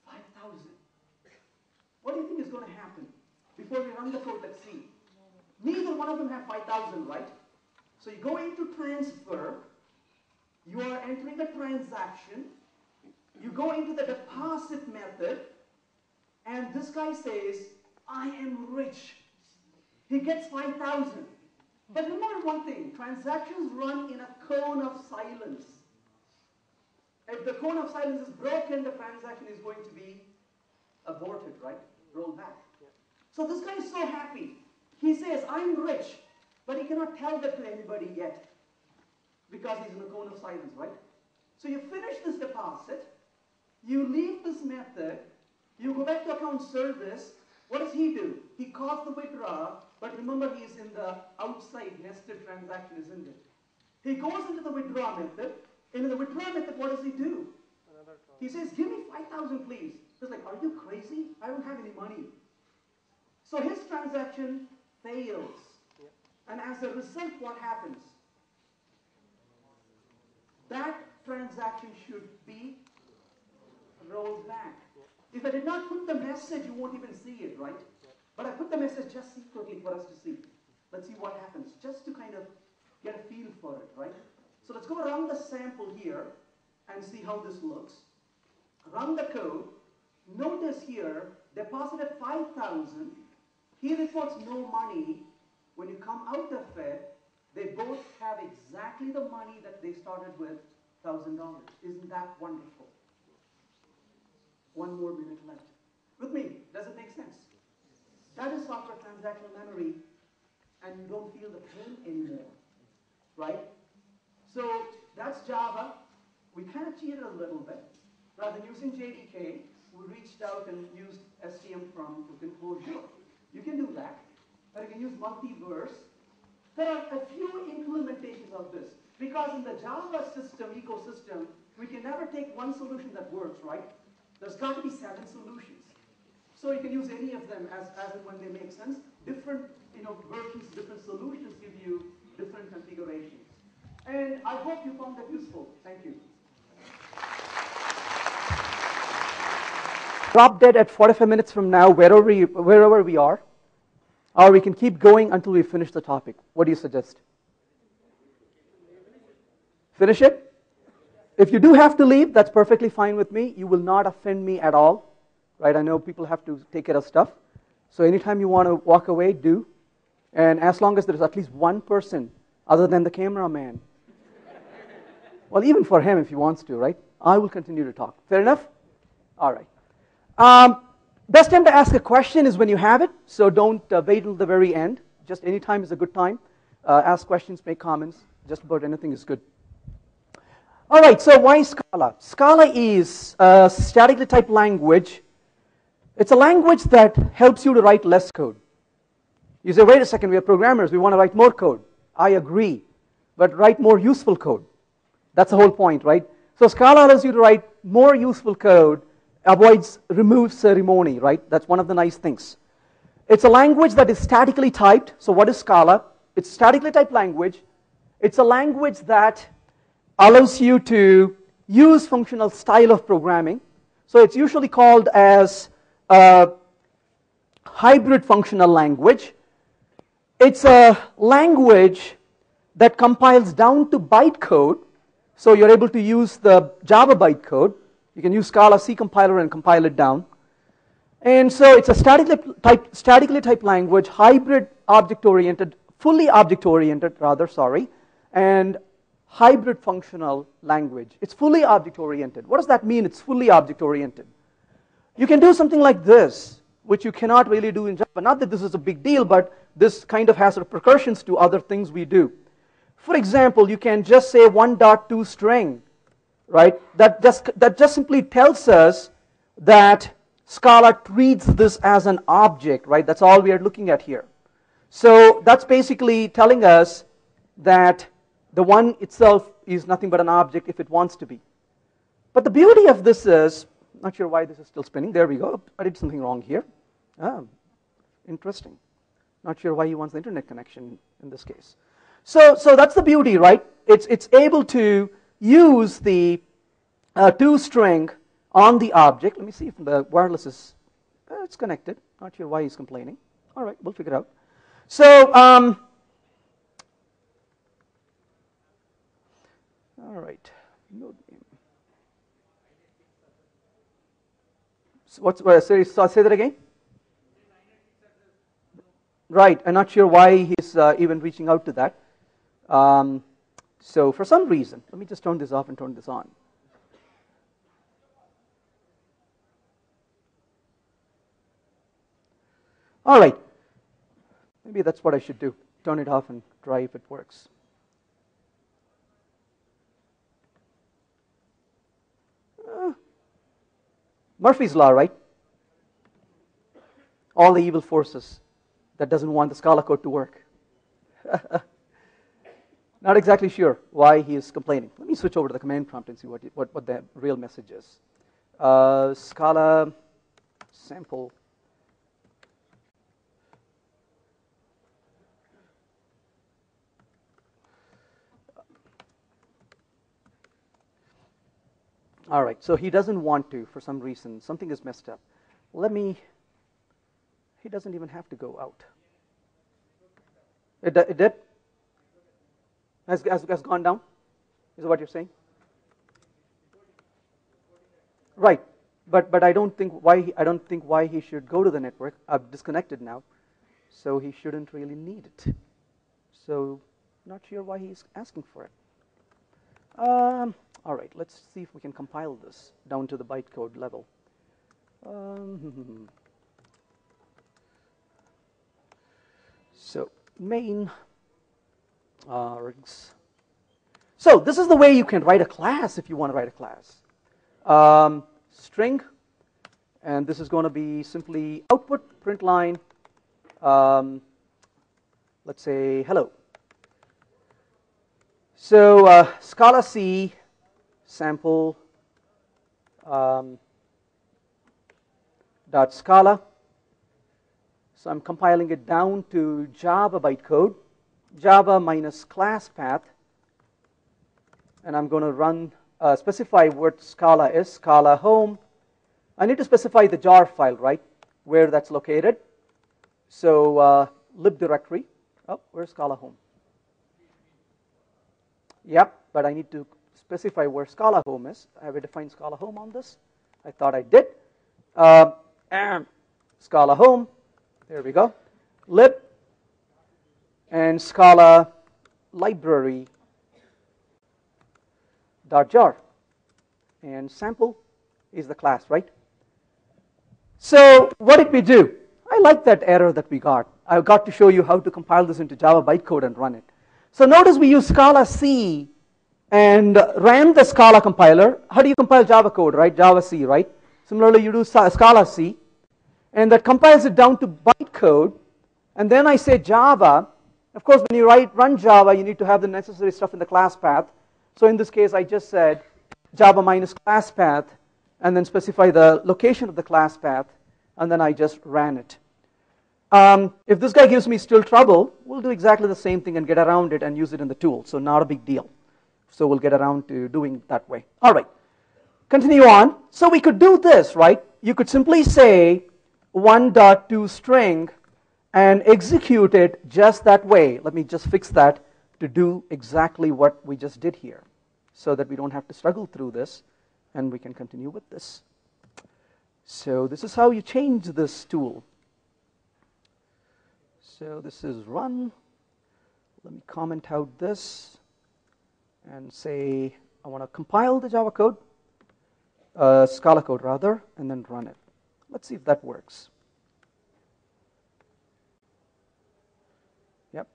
5,000? What do you think is going to happen? Before we run the code, let's see. Neither one of them have 5,000, right? So you go into transfer. You are entering the transaction. You go into the deposit method. And this guy says, I am rich. He gets 5,000. But remember one thing, transactions run in a cone of silence. If the cone of silence is broken, the transaction is going to be aborted, right? Rolled back. Yeah. So this guy is so happy. He says, I'm rich, but he cannot tell that to anybody yet because he's in a cone of silence, right? So you finish this deposit, you leave this method, you go back to account service. What does he do? He calls the withdraw, but remember he is in the outside nested transaction, isn't it? He goes into the withdraw method, and in the withdraw method, what does he do? He says, give me 5,000 please. He's like, are you crazy? I don't have any money. So his transaction fails. Yep. And as a result, what happens? That transaction should be rolled back. Yep. If I did not put the message, you won't even see it, right? Yep. But I put the message just secretly for us to see. Let's see what happens, just to kind of get a feel for it, right? So let's go around the sample here and see how this looks. Run the code. Notice here, deposited 5,000. He reports no money. When you come out of it, they both have exactly the money that they started with, $1,000. Isn't that wonderful? One more minute left. With me, does it make sense? That is software transactional memory, and you don't feel the pain anymore, right? So that's Java. We kind of cheated a little bit. Rather than using JDK, we reached out and used STM from within Clojure. You can do that, or you can use multiverse. There are a few implementations of this, because in the Java system, ecosystem, we can never take one solution that works, right? There's got to be 7 solutions. So you can use any of them as and when they make sense. Different versions, different solutions give you different configurations. And I hope you found that useful. Thank you. Drop dead at 45 minutes from now, wherever we are. Or we can keep going until we finish the topic. What do you suggest? Finish it? If you do have to leave, that's perfectly fine with me. You will not offend me at all. Right? I know people have to take care of stuff. So anytime you want to walk away, do. And as long as there's at least one person other than the cameraman. Well, even for him if he wants to, right? I will continue to talk. Fair enough? All right. Best time to ask a question is when you have it. So don't wait till the very end. Just any time is a good time. Ask questions, make comments. Just about anything is good. All right, so why Scala? Scala is a statically typed language. It's a language that helps you to write less code. You say, wait a second, we are programmers, we want to write more code. I agree. but write more useful code. That's the whole point, right? So Scala allows you to write more useful code, removes ceremony, right? That's one of the nice things. It's a language that is statically typed. So what is Scala? It's a statically typed language. It's a language that allows you to use functional style of programming. So it's usually called as a hybrid functional language. It's a language that compiles down to bytecode. So you're able to use the Java bytecode. You can use Scala C compiler and compile it down. And so it's a statically typed language, hybrid object-oriented, fully object-oriented rather, sorry, and hybrid functional language. It's fully object-oriented. What does that mean, it's fully object-oriented? You can do something like this, which you cannot really do in Java. Not that this is a big deal, but this kind of has repercussions to other things we do. For example, you can just say 1.2 string, right? That just simply tells us that Scala treats this as an object, right? That's all we are looking at here. So that's basically telling us that the one itself is nothing but an object if it wants to be. But the beauty of this is, not sure why this is still spinning. There we go. I did something wrong here. Interesting. Not sure why he wants the internet connection in this case. So that's the beauty, right? It's able to use the toString on the object. Let me see if the wireless is, it's connected. Not sure why he's complaining. All right, we'll figure it out. So, all right. Node name. So say that again? Right, I'm not sure why he's even reaching out to that. So for some reason, let me just turn this off and turn this on. All right, maybe that's what I should do. Turn it off and try if it works. Murphy's Law, right? All the evil forces that doesn't want the Scala code to work. Not exactly sure why he is complaining. Let me switch over to the command prompt and see what the real message is. Scala sample. All right, so he doesn't want to for some reason. Something is messed up. He doesn't even have to go out. It did? Has gone down? Is that what you're saying? Right, but I don't think why he should go to the network. I've disconnected now, so he shouldn't really need it. So, not sure why he's asking for it. All right, let's see if we can compile this down to the bytecode level. So main args. So this is the way you can write a class if you want to write a class. String, and this is going to be simply output print line. Let's say hello. So Scala C sample dot Scala. So I'm compiling it down to Java bytecode, Java minus class path, and I'm going to run specify what Scala is, Scala home. I need to specify the jar file, right, where that's located. So lib directory. Oh, where's Scala home? Yep, but I need to specify where Scala home is. Have I defined Scala home on this? I thought I did. Scala home. There we go. Lib and Scala library dot jar, and sample is the class, right? So what did we do? I like that error that we got. I got to show you how to compile this into Java bytecode and run it. So notice we use Scala C and ran the Scala compiler. How do you compile Java code, right? Java C, right? Similarly, you do Scala C, and that compiles it down to bytecode. And then I say Java, Of course, when you run Java, you need to have the necessary stuff in the class path. So in this case, I just said Java minus class path, and then specify the location of the class path, and then I just ran it. If this guy gives me still trouble, we'll do exactly the same thing and get around it and use it in the tool. So not a big deal. So we'll get around to doing it that way. All right, continue on. So we could do this, right? You could simply say 1.toString and execute it just that way. Let me just fix that to do exactly what we just did here, so that we don't have to struggle through this, and we can continue with this. So this is how you change this tool. So this is run. Let me comment out this and say I want to compile the Java code, Scala code rather, and then run it. Let's see if that works. Yep.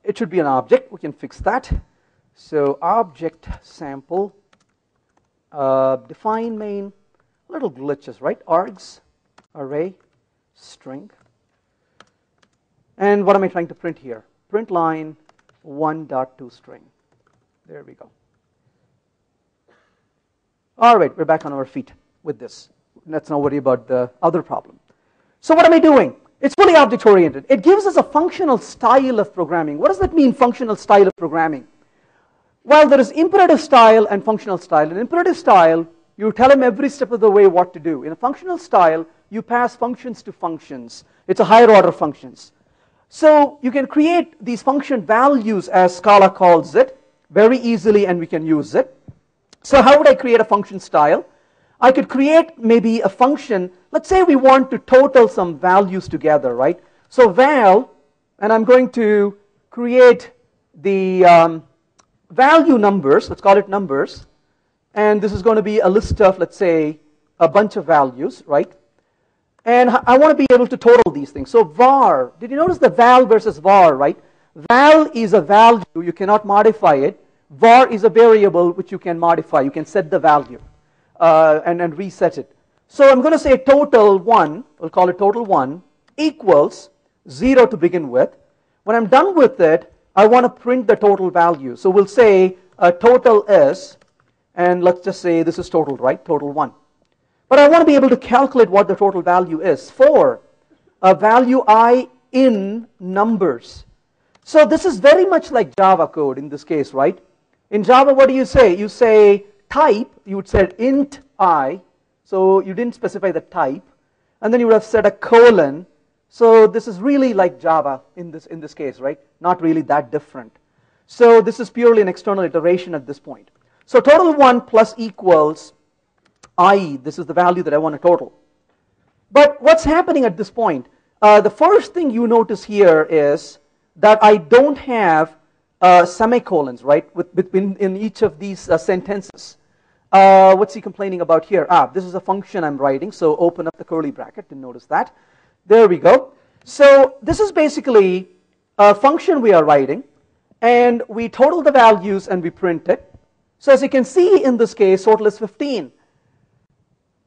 It should be an object. We can fix that. So object sample, define main, little glitches, right? Args, array, string. And what am I trying to print here? Print line 1.toString. There we go. All right, we're back on our feet with this. Let's not worry about the other problem. So what am I doing? It's fully object-oriented. It gives us a functional style of programming. What does that mean, functional style of programming? Well, there is imperative style and functional style. In imperative style, you tell him every step of the way what to do. In a functional style, you pass functions to functions. It's a higher order functions. So you can create these function values, as Scala calls it, very easily, and we can use it. So how would I create a function style? I could create maybe a function. Let's say we want to total some values together, right? So val, and I'm going to create the value numbers. Let's call it numbers. And this is going to be a list of, let's say, a bunch of values, right? And I want to be able to total these things. So var, did you notice the val versus var, right? Val is a value, you cannot modify it. Var is a variable which you can modify. You can set the value and reset it. So I'm going to say total 1, we'll call it total 1, equals 0 to begin with. When I'm done with it, I want to print the total value. So we'll say total is, and let's just say this is total, right? Total 1. But I want to be able to calculate what the total value is for a value I in numbers. So this is very much like Java code in this case, right? In Java, what do you say? You say type, you would say int I, so you didn't specify the type, and then you would have said a colon. So this is really like Java in this case, right? Not really that different. So this is purely an external iteration at this point. So total 1 plus equals I, this is the value that I want to total. But what's happening at this point? The first thing you notice here is that I don't have semicolons, right, in each of these sentences. What's he complaining about here? This is a function I'm writing, so open up the curly bracket, didn't notice that. There we go. So this is basically a function we are writing, and we total the values and we print it. So as you can see in this case, total is 15.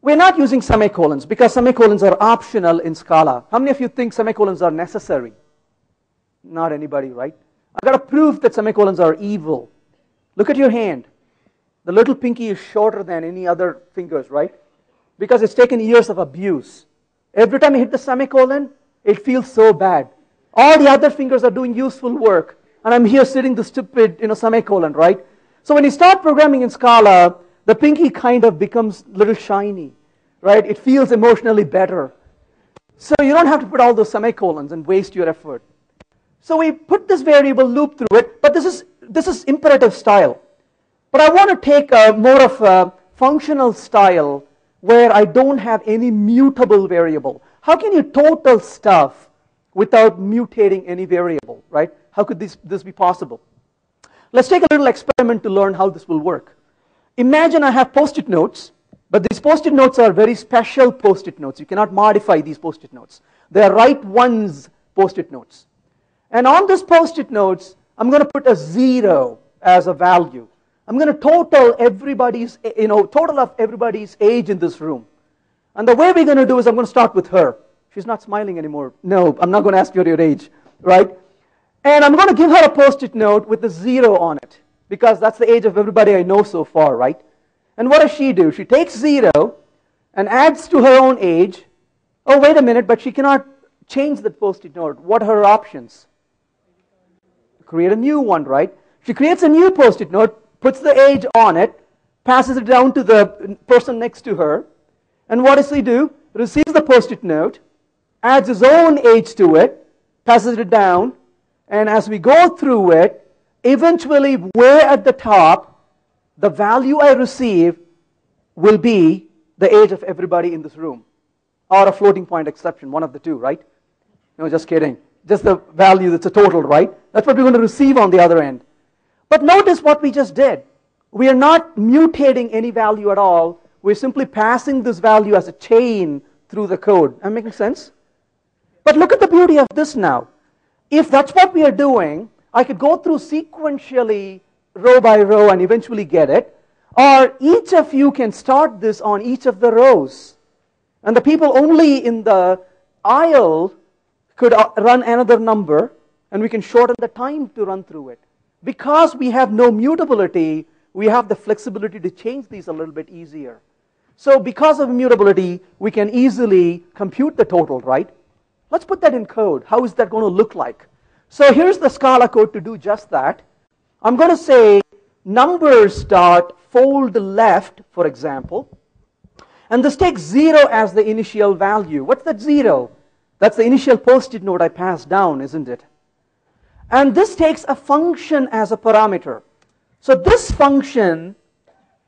We're not using semicolons because semicolons are optional in Scala. How many of you think semicolons are necessary? Not anybody, right? I've got to prove that semicolons are evil. Look at your hand. The little pinky is shorter than any other fingers, right? Because it's taken years of abuse. Every time you hit the semicolon, it feels so bad. All the other fingers are doing useful work, and I'm here sitting the stupid, semicolon, right? So when you start programming in Scala, the pinky kind of becomes a little shiny, right? It feels emotionally better. So you don't have to put all those semicolons and waste your effort. So we put this variable loop through it, but this is imperative style. But I want to take more of a functional style where I don't have any mutable variable. How can you total stuff without mutating any variable, right? How could this be possible? Let's take a little experiment to learn how this will work. Imagine I have post-it notes, but these post-it notes are very special post-it notes. You cannot modify these post-it notes. They are write once post-it notes. And on this post-it notes, I'm going to put a 0 as a value. I'm going to total everybody's, total of everybody's age in this room. And the way we're going to do is I'm going to start with her. She's not smiling anymore. No, I'm not going to ask you your age, right? And I'm going to give her a Post-it note with a 0 on it, because that's the age of everybody I know so far, right? And what does she do? She takes 0 and adds to her own age. Oh, wait a minute, but she cannot change that Post-it note. What are her options? Create a new one, right? She creates a new Post-it note, puts the age on it, passes it down to the person next to her. And what does he do? Receives the Post-it note, adds his own age to it, passes it down, and as we go through it, eventually way at the top, the value I receive will be the age of everybody in this room, or a floating point exception, one of the two, right? No, just kidding. Just the value that's a total, right? That's what we're going to receive on the other end. But notice what we just did. We are not mutating any value at all. We're simply passing this value as a chain through the code. Am I making sense? But look at the beauty of this now. If that's what we are doing, I could go through sequentially, row by row, and eventually get it. Or each of you can start this on each of the rows. And the people only in the aisle could run another number, and we can shorten the time to run through it. Because we have no mutability, we have the flexibility to change these a little bit easier. So because of immutability, we can easily compute the total, right? Let's put that in code. How is that going to look like? So here's the Scala code to do just that. I'm going to say numbers dot fold left, for example. And this takes 0 as the initial value. What's that 0? That's the initial Post-it note I passed down, isn't it? And this takes a function as a parameter. So this function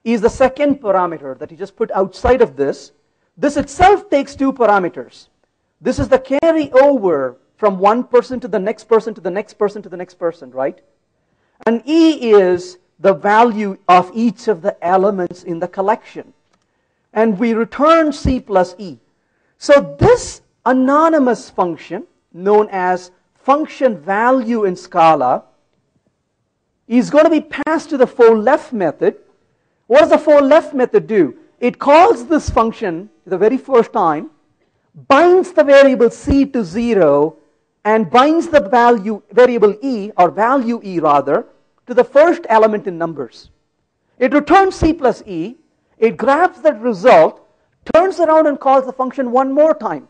is the second parameter that you just put outside of this. This itself takes 2 parameters. This is the carryover from one person to the next person to the next person to the next person, right? And E is the value of each of the elements in the collection. And we return C plus E. So this anonymous function, known as function value in Scala, is going to be passed to the fold left method. What does the fold left method do? It calls this function the very first time, binds the variable C to 0, and binds the value variable E, or value E rather, to the first element in numbers. It returns C plus E, it grabs that result, turns around and calls the function one more time.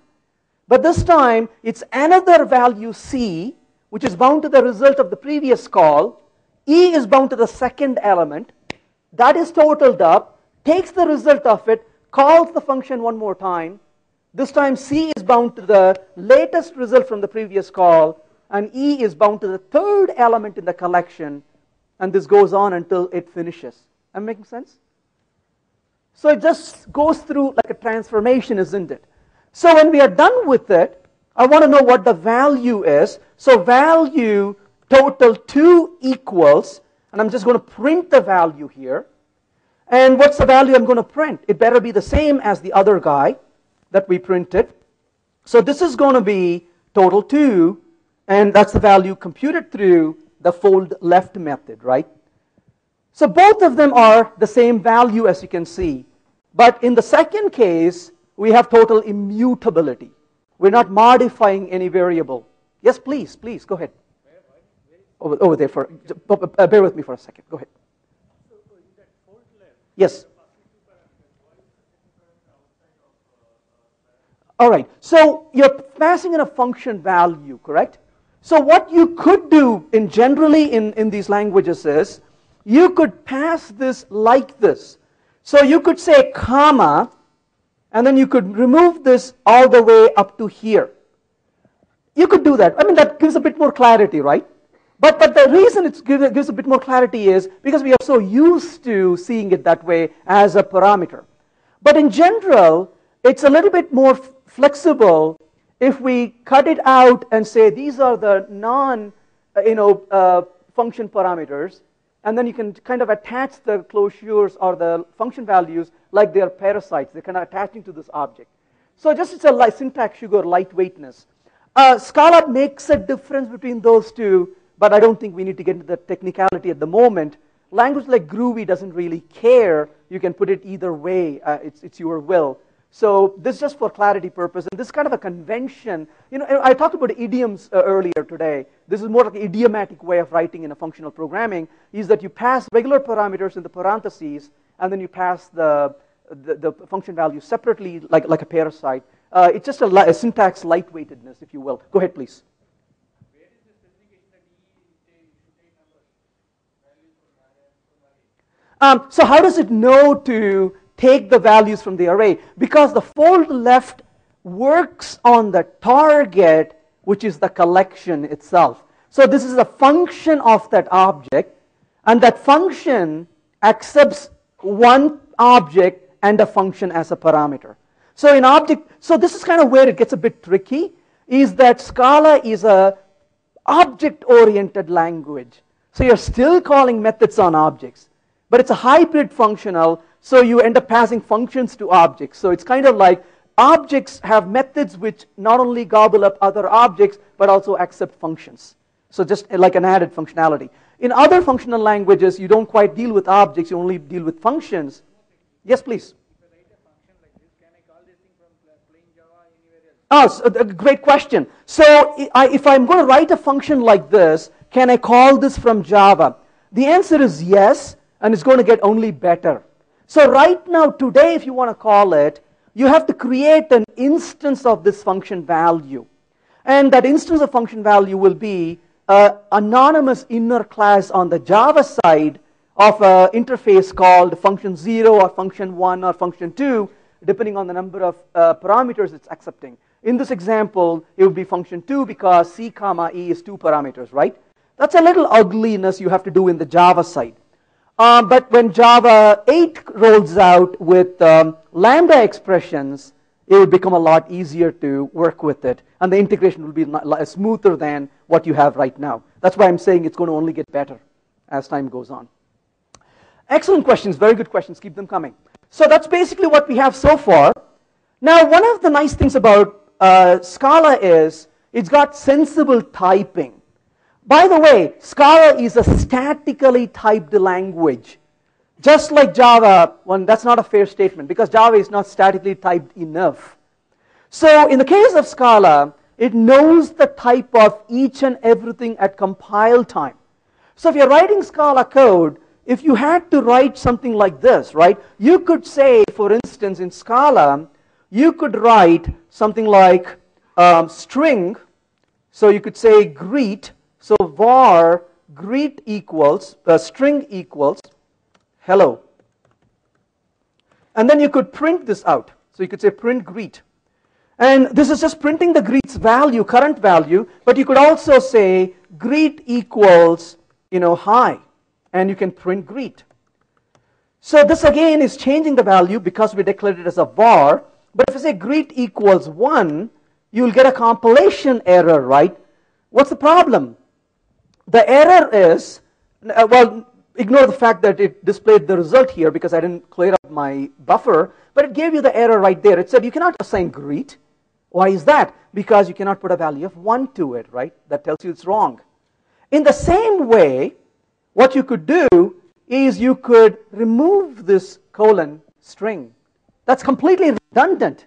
But this time, it's another value C, which is bound to the result of the previous call. E is bound to the second element. That is totaled up, takes the result of it, calls the function one more time. This time, C is bound to the latest result from the previous call, and E is bound to the third element in the collection, and this goes on until it finishes. Am I making sense? So it just goes through like a transformation, isn't it? So when we are done with it, I want to know what the value is. So value total 2 equals, and I'm just going to print the value here. And what's the value I'm going to print? It better be the same as the other guy that we printed. So this is going to be total 2, and that's the value computed through the fold left method, right? So both of them are the same value, as you can see. But in the second case, we have total immutability. We're not modifying any variable. Yes, please, go ahead. Over there, bear with me for a second. Go ahead. So in that fold left, yes. All right. So you're passing in a function value, correct? So what you could do generally in these languages is you could pass this like this. So you could say comma, and then you could remove this all the way up to here. You could do that. I mean, that gives a bit more clarity, right? But the reason it gives a bit more clarity is because we are so used to seeing it that way as a parameter. But in general, it's a little bit more flexible if we cut it out and say these are the function parameters, and then you can kind of attach the closures or the function values like they are parasites. They're kind of attaching to this object. So just it's a syntax sugar lightweightness. Scala makes a difference between those two, but I don't think we need to get into the technicality at the moment. Language like Groovy doesn't really care. You can put it either way. It's your will. So this is just for clarity purpose, and this is kind of a convention. You know, I talked about idioms earlier today. This is more like an idiomatic way of writing in a functional programming, is that you pass regular parameters in the parentheses, and then you pass the function value separately, like a parasite. It's just a syntax lightweightedness, if you will. Go ahead, please. Where is the specification that should take numbers, values from array? So how does it know to take the values from the array? Because the fold left works on the target, which is the collection itself. So this is a function of that object, and that function accepts one object and a function as a parameter. So in object, so this is kind of where it gets a bit tricky, is that Scala is a object-oriented language. So you're still calling methods on objects, but it's a hybrid functional, so you end up passing functions to objects. So it's kind of like objects have methods which not only gobble up other objects, but also accept functions. So just like an added functionality. In other functional languages, you don't quite deal with objects, you only deal with functions. Yes, please. If I write a function like this, can I call this thing from plain Java anywhere else? Oh, so, great question. So if I'm going to write a function like this, can I call this from Java? The answer is yes, and it's going to get only better. So right now, today, if you want to call it, you have to create an instance of this function value. And that instance of function value will be an anonymous inner class on the Java side of an interface called function 0 or function 1 or function 2, depending on the number of parameters it's accepting. In this example, it would be function 2 because C comma E is 2 parameters, right? That's a little ugliness you have to do in the Java side. But when Java 8 rolls out with lambda expressions, it will become a lot easier to work with it. And the integration will be smoother than what you have right now. That's why I'm saying it's going to only get better as time goes on. Excellent questions, very good questions, keep them coming. So that's basically what we have so far. Now, one of the nice things about Scala is it's got sensible typing. By the way, Scala is a statically typed language. Just like Java, well, that's not a fair statement because Java is not statically typed enough. So in the case of Scala, it knows the type of each and everything at compile time. So if you're writing Scala code, if you had to write something like this, right, you could say, for instance, in Scala, you could write something like string. So you could say greet. So var greet equals, string equals hello. And then you could print this out. So you could say print greet. And this is just printing the greet's value, current value, but you could also say greet equals, hi, and you can print greet. So this again is changing the value because we declared it as a var, but if I say greet equals 1, you'll get a compilation error, right? What's the problem? The error is, well, ignore the fact that it displayed the result here because I didn't clear up my buffer, but it gave you the error right there. It said you cannot assign greet. Why is that? Because you cannot put a value of 1 to it, right? That tells you it's wrong. In the same way, what you could do is you could remove this colon string. That's completely redundant.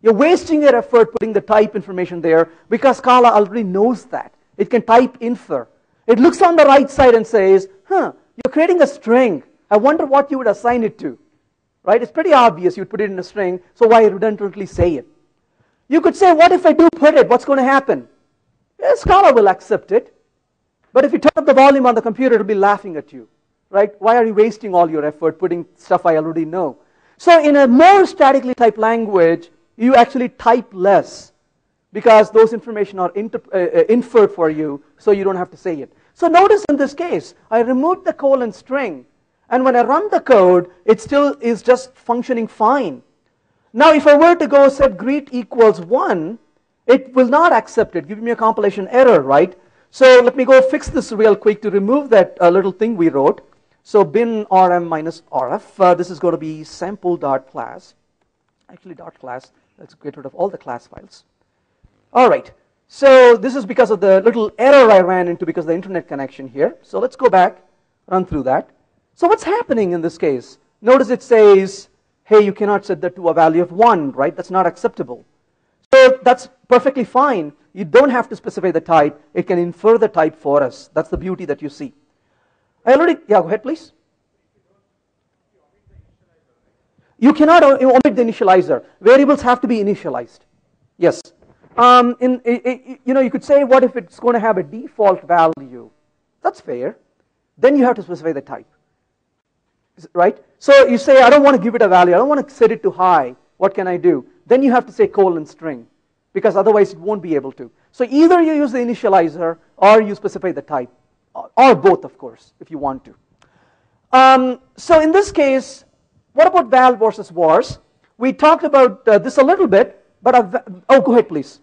You're wasting your effort putting the type information there because Scala already knows that. It can type infer. It looks on the right side and says, you're creating a string. I wonder what you would assign it to. Right? It's pretty obvious you'd put it in a string, so why redundantly say it? You could say, what if I do put it? What's going to happen? Yeah, Scala will accept it. But if you turn up the volume on the computer, it'll be laughing at you. Right? Why are you wasting all your effort putting stuff I already know? So in a more statically typed language, you actually type less because those information are inferred for you, so you don't have to say it. So notice in this case, I removed the colon string, and when I run the code, it still is just functioning fine. Now if I were to go set greet equals 1, it will not accept it, giving me a compilation error, right? So let me go fix this real quick to remove that little thing we wrote. So bin rm minus rf, this is going to be sample.class. Actually .class, let's get rid of all the class files. All right, so this is because of the little error I ran into because of the internet connection here. So let's go back, run through that. So what's happening in this case? Notice it says hey, you cannot set that to a value of 1, right? That's not acceptable. So that's perfectly fine. You don't have to specify the type. It can infer the type for us. That's the beauty that you see. I already, yeah, go ahead, please. You cannot omit the initializer. Variables have to be initialized. Yes. You could say, what if it's going to have a default value? That's fair. Then you have to specify the type. Right? So you say, I don't want to give it a value. I don't want to set it to high. What can I do? Then you have to say colon string, because otherwise it won't be able to. So either you use the initializer or you specify the type, or both, of course, if you want to. So in this case, what about val versus vars? We talked about this a little bit, but go ahead, please.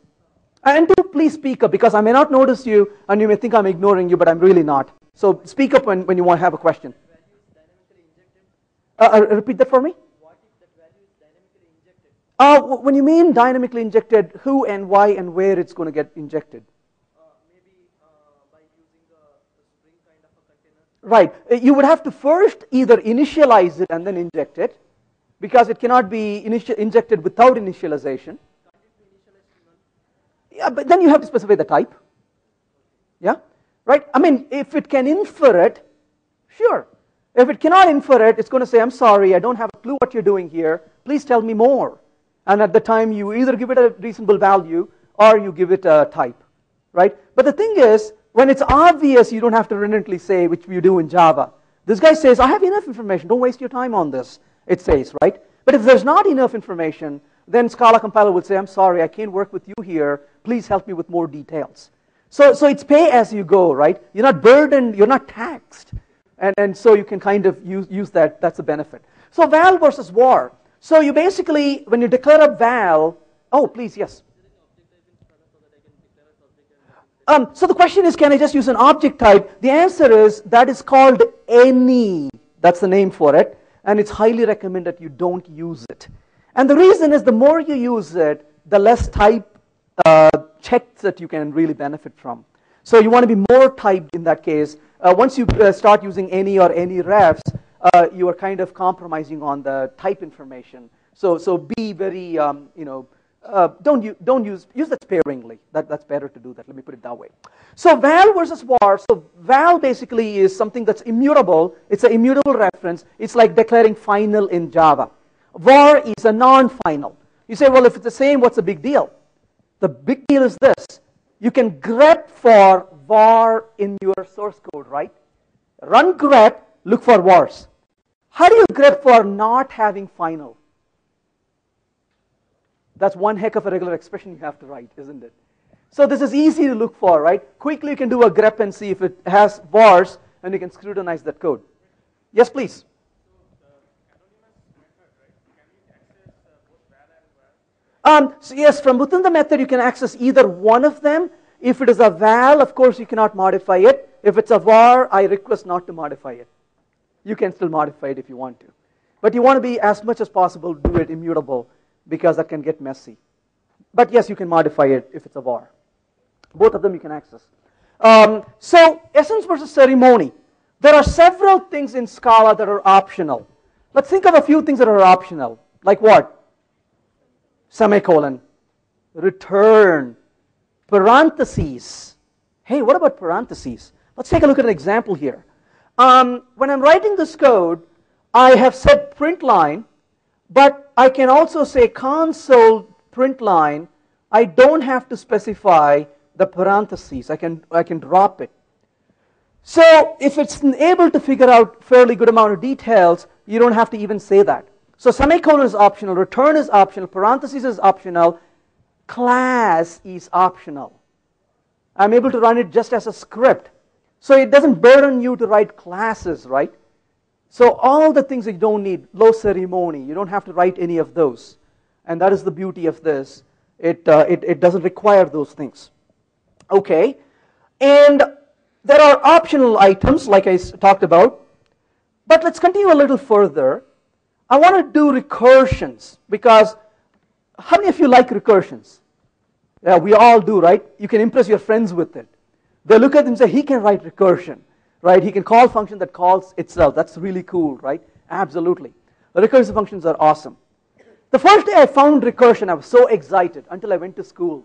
And do please speak up, because I may not notice you, and you may think I'm ignoring you, but I'm really not. So speak up when you want to have a question. Repeat that for me. What if that value is dynamically injected? When you mean dynamically injected, who and why and where it's going to get injected? Maybe by using the string kind of a container. Right. You would have to first either initialize it and then inject it, because it cannot be injected without initialization. Yeah, but then you have to specify the type. Yeah? Right? I mean, if it can infer it, sure. If it cannot infer it, it's going to say, I'm sorry, I don't have a clue what you're doing here. Please tell me more. And at the time, you either give it a reasonable value or you give it a type. Right? But the thing is, when it's obvious, you don't have to redundantly say, which you do in Java. This guy says, I have enough information. Don't waste your time on this. It says, right? But if there's not enough information, then Scala compiler would say, I'm sorry, I can't work with you here. Please help me with more details. So it's pay as you go, right? You're not burdened, you're not taxed. And so you can kind of use that, that's a benefit. So val versus var. So you basically, when you declare a val, oh, please, yes. So the question is, can I just use an object type? The answer is, that is called any. That's the name for it. And it's highly recommended you don't use it. And the reason is, the more you use it, the less type checks that you can really benefit from. So you want to be more typed in that case. Once you start using any or any refs, you are kind of compromising on the type information. So be very, don't use that sparingly. That's better to do that. Let me put it that way. So val versus var. So val basically is something that's immutable. It's an immutable reference. It's like declaring final in Java. Var is a non-final. You say, well, if it's the same, what's the big deal? The big deal is this. You can grep for var in your source code, right? Run grep, look for vars. How do you grep for not having final? That's one heck of a regular expression you have to write, isn't it? So this is easy to look for, right? Quickly you can do a grep and see if it has vars, and you can scrutinize that code. Yes, please. So yes, from within the method you can access either one of them. If it is a val, of course you cannot modify it. If it's a var, I request not to modify it. You can still modify it if you want to. But you want to be, as much as possible, do it immutable, because that can get messy. But yes, you can modify it if it's a var. Both of them you can access. So essence versus ceremony. There are several things in Scala that are optional. Let's think of a few things that are optional. Like what? Semicolon, return, parentheses. Hey, what about parentheses? Let's take a look at an example here. When I'm writing this code, I have said print line, but I can also say console print line. I don't have to specify the parentheses. I can drop it. So if it's able to figure out fairly good amount of details, you don't have to even say that. So semicolon is optional, return is optional, parentheses is optional, class is optional. I'm able to run it just as a script. So it doesn't burden you to write classes, right? So all the things that you don't need, low ceremony, you don't have to write any of those. And that is the beauty of this. It doesn't require those things. Okay, and there are optional items like I talked about. But let's continue a little further. I want to do recursions, because how many of you like recursions? Yeah, we all do, right? You can impress your friends with it. They look at them and say, he can write recursion, right? He can call a function that calls itself. That's really cool, right? Absolutely. Recursive functions are awesome. The first day I found recursion, I was so excited until I went to school.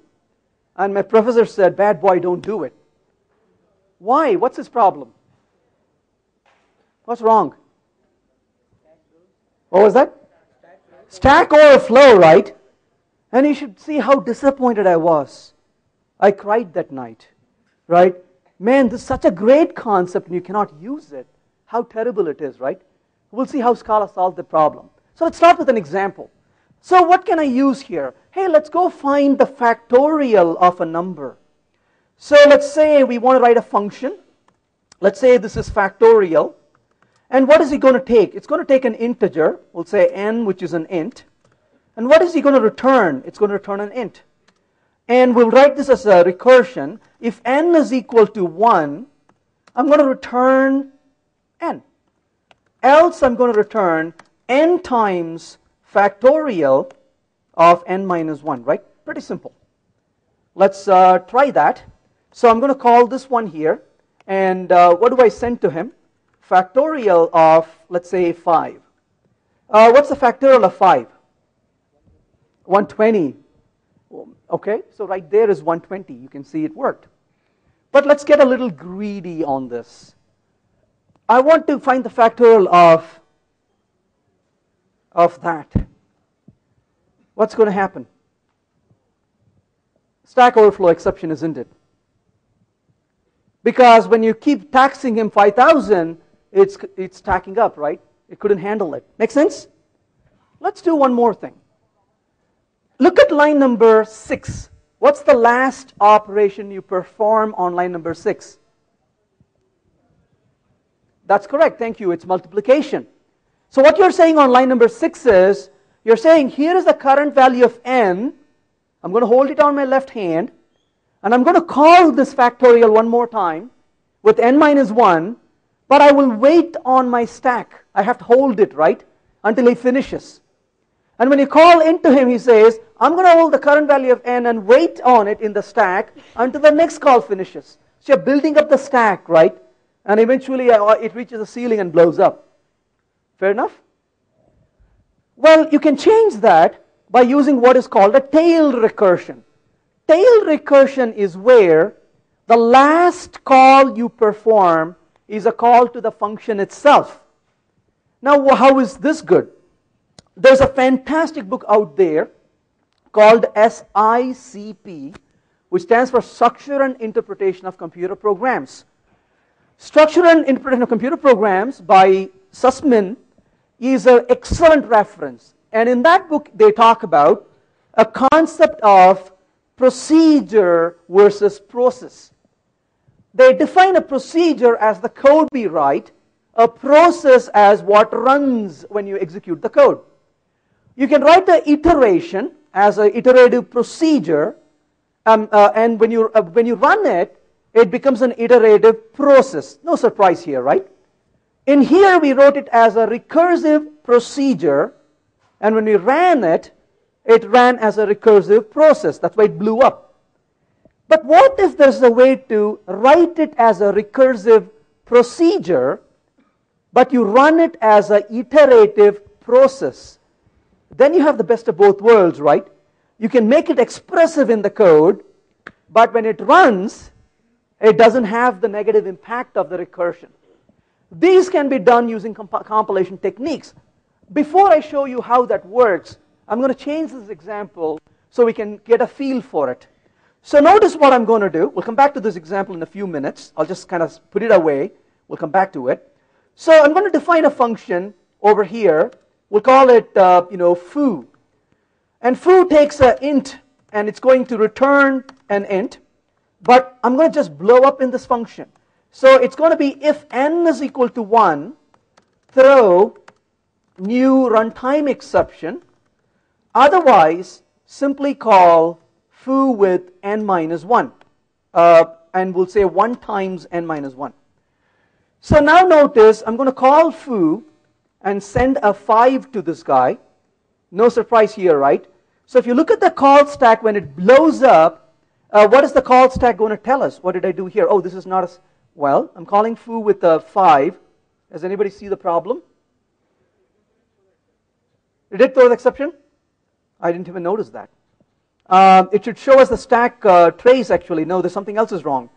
And my professor said, bad boy, don't do it. Why? What's his problem? What's wrong? What was that? Stack Overflow, right? And you should see how disappointed I was. I cried that night, right? Man, this is such a great concept and you cannot use it. How terrible it is, right? We'll see how Scala solved the problem. So let's start with an example. So what can I use here? Hey, let's go find the factorial of a number. So let's say we want to write a function. Let's say this is factorial. And what is it going to take? It's going to take an integer. We'll say n, which is an int. And what is he going to return? It's going to return an int. And we'll write this as a recursion. If n is equal to 1, I'm going to return n. Else I'm going to return n times factorial of n minus 1, right? Pretty simple. Let's try that. So I'm going to call this one here. And what do I send to him? Factorial of, let's say, 5. What's the factorial of 5? 120. Okay, so right there is 120. You can see it worked. But let's get a little greedy on this. I want to find the factorial of that. What's going to happen? Stack Overflow exception, isn't it? Because when you keep taxing him 5,000, it's stacking up, right? It couldn't handle it. Make sense? Let's do one more thing. Look at line number 6. What's the last operation you perform on line number 6? That's correct. Thank you. It's multiplication. So what you're saying on line number 6 is, you're saying here is the current value of n. I'm going to hold it on my left hand. And I'm going to call this factorial one more time with n minus 1. But I will wait on my stack. I have to hold it, right, until he finishes. And when you call into him, he says, I'm going to hold the current value of n and wait on it in the stack until the next call finishes. So you're building up the stack, right? And eventually it reaches the ceiling and blows up. Fair enough? Well, you can change that by using what is called a tail recursion. Tail recursion is where the last call you perform is a call to the function itself. Now, how is this good? There's a fantastic book out there called SICP, which stands for Structure and Interpretation of Computer Programs. Structure and Interpretation of Computer Programs by Sussman is an excellent reference. And in that book, they talk about a concept of procedure versus process. They define a procedure as the code we write, a process as what runs when you execute the code. You can write the iteration as an iterative procedure, and when you run it, it becomes an iterative process. No surprise here, right? In here, we wrote it as a recursive procedure, and when we ran it, it ran as a recursive process. That's why it blew up. But what if there's a way to write it as a recursive procedure, but you run it as an iterative process? Then you have the best of both worlds, right? You can make it expressive in the code, but when it runs, it doesn't have the negative impact of the recursion. These can be done using compilation techniques. Before I show you how that works, I'm going to change this example so we can get a feel for it. So notice what I'm going to do. We'll come back to this example in a few minutes. I'll just kind of put it away. We'll come back to it. So I'm going to define a function over here. We'll call it, foo. And foo takes an int, and it's going to return an int. But I'm going to just blow up in this function. So it's going to be if n is equal to 1, throw new runtime exception. Otherwise, simply call foo with n minus 1. And we'll say 1 times n minus 1. So now notice, I'm going to call foo and send a 5 to this guy. No surprise here, right? So if you look at the call stack, when it blows up, what is the call stack going to tell us? What did I do here? Oh, this is not as well. I'm calling foo with a 5. Does anybody see the problem? It did throw the exception? I didn't even notice that. It should show us the stack trace actually. No, there's something else is wrong.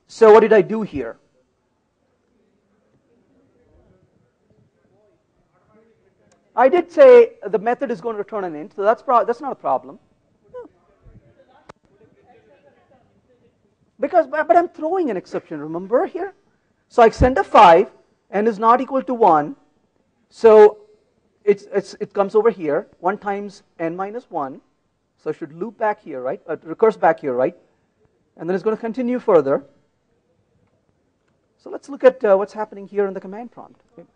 So what did I do here? I did say the method is going to return an int, so that's not a problem. But I'm throwing an exception, remember here? So I send a 5, n is not equal to 1, so it comes over here, 1 times n minus 1, so it should loop back here, right? Recurse back here, right? And then it's going to continue further. So let's look at what's happening here in the command prompt. Okay.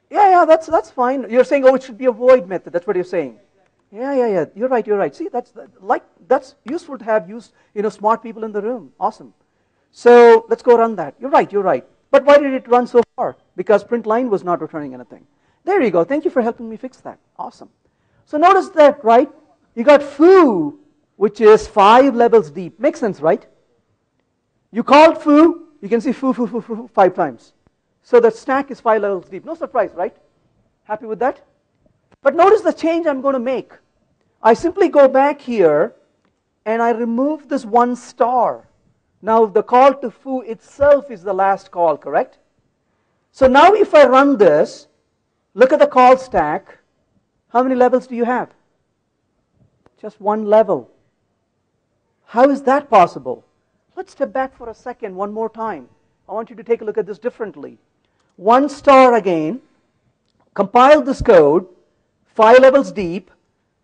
Yeah, that's fine. You're saying, oh, it should be a void method. That's what you're saying. Yeah. You're right. See, that's useful to have smart people in the room. Awesome. So let's go run that. You're right. But why did it run so far? Because print line was not returning anything. There you go. Thank you for helping me fix that. Awesome. So notice that, right? You got foo, which is 5 levels deep. Makes sense, right? You called foo. You can see foo 5 times. So the stack is 5 levels deep. No surprise, right? Happy with that? But notice the change I'm going to make. I simply go back here and I remove this 1 star. Now the call to foo itself is the last call, correct? So now if I run this, look at the call stack. How many levels do you have? Just 1 level. How is that possible? Let's step back for a second one more time. I want you to take a look at this differently. 1 star again, compile this code, 5 levels deep,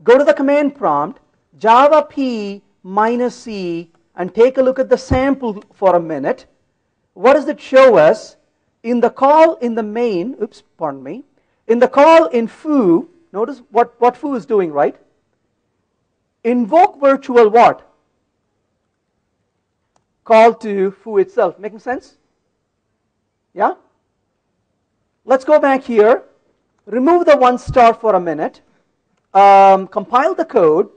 go to the command prompt, java p minus c, and take a look at the sample for a minute. What does it show us? In the call in the main, in the call in foo, notice what foo is doing, right? Invoke virtual what? Call to foo itself. Making sense? Yeah? Let's go back here, remove the 1 star for a minute, compile the code,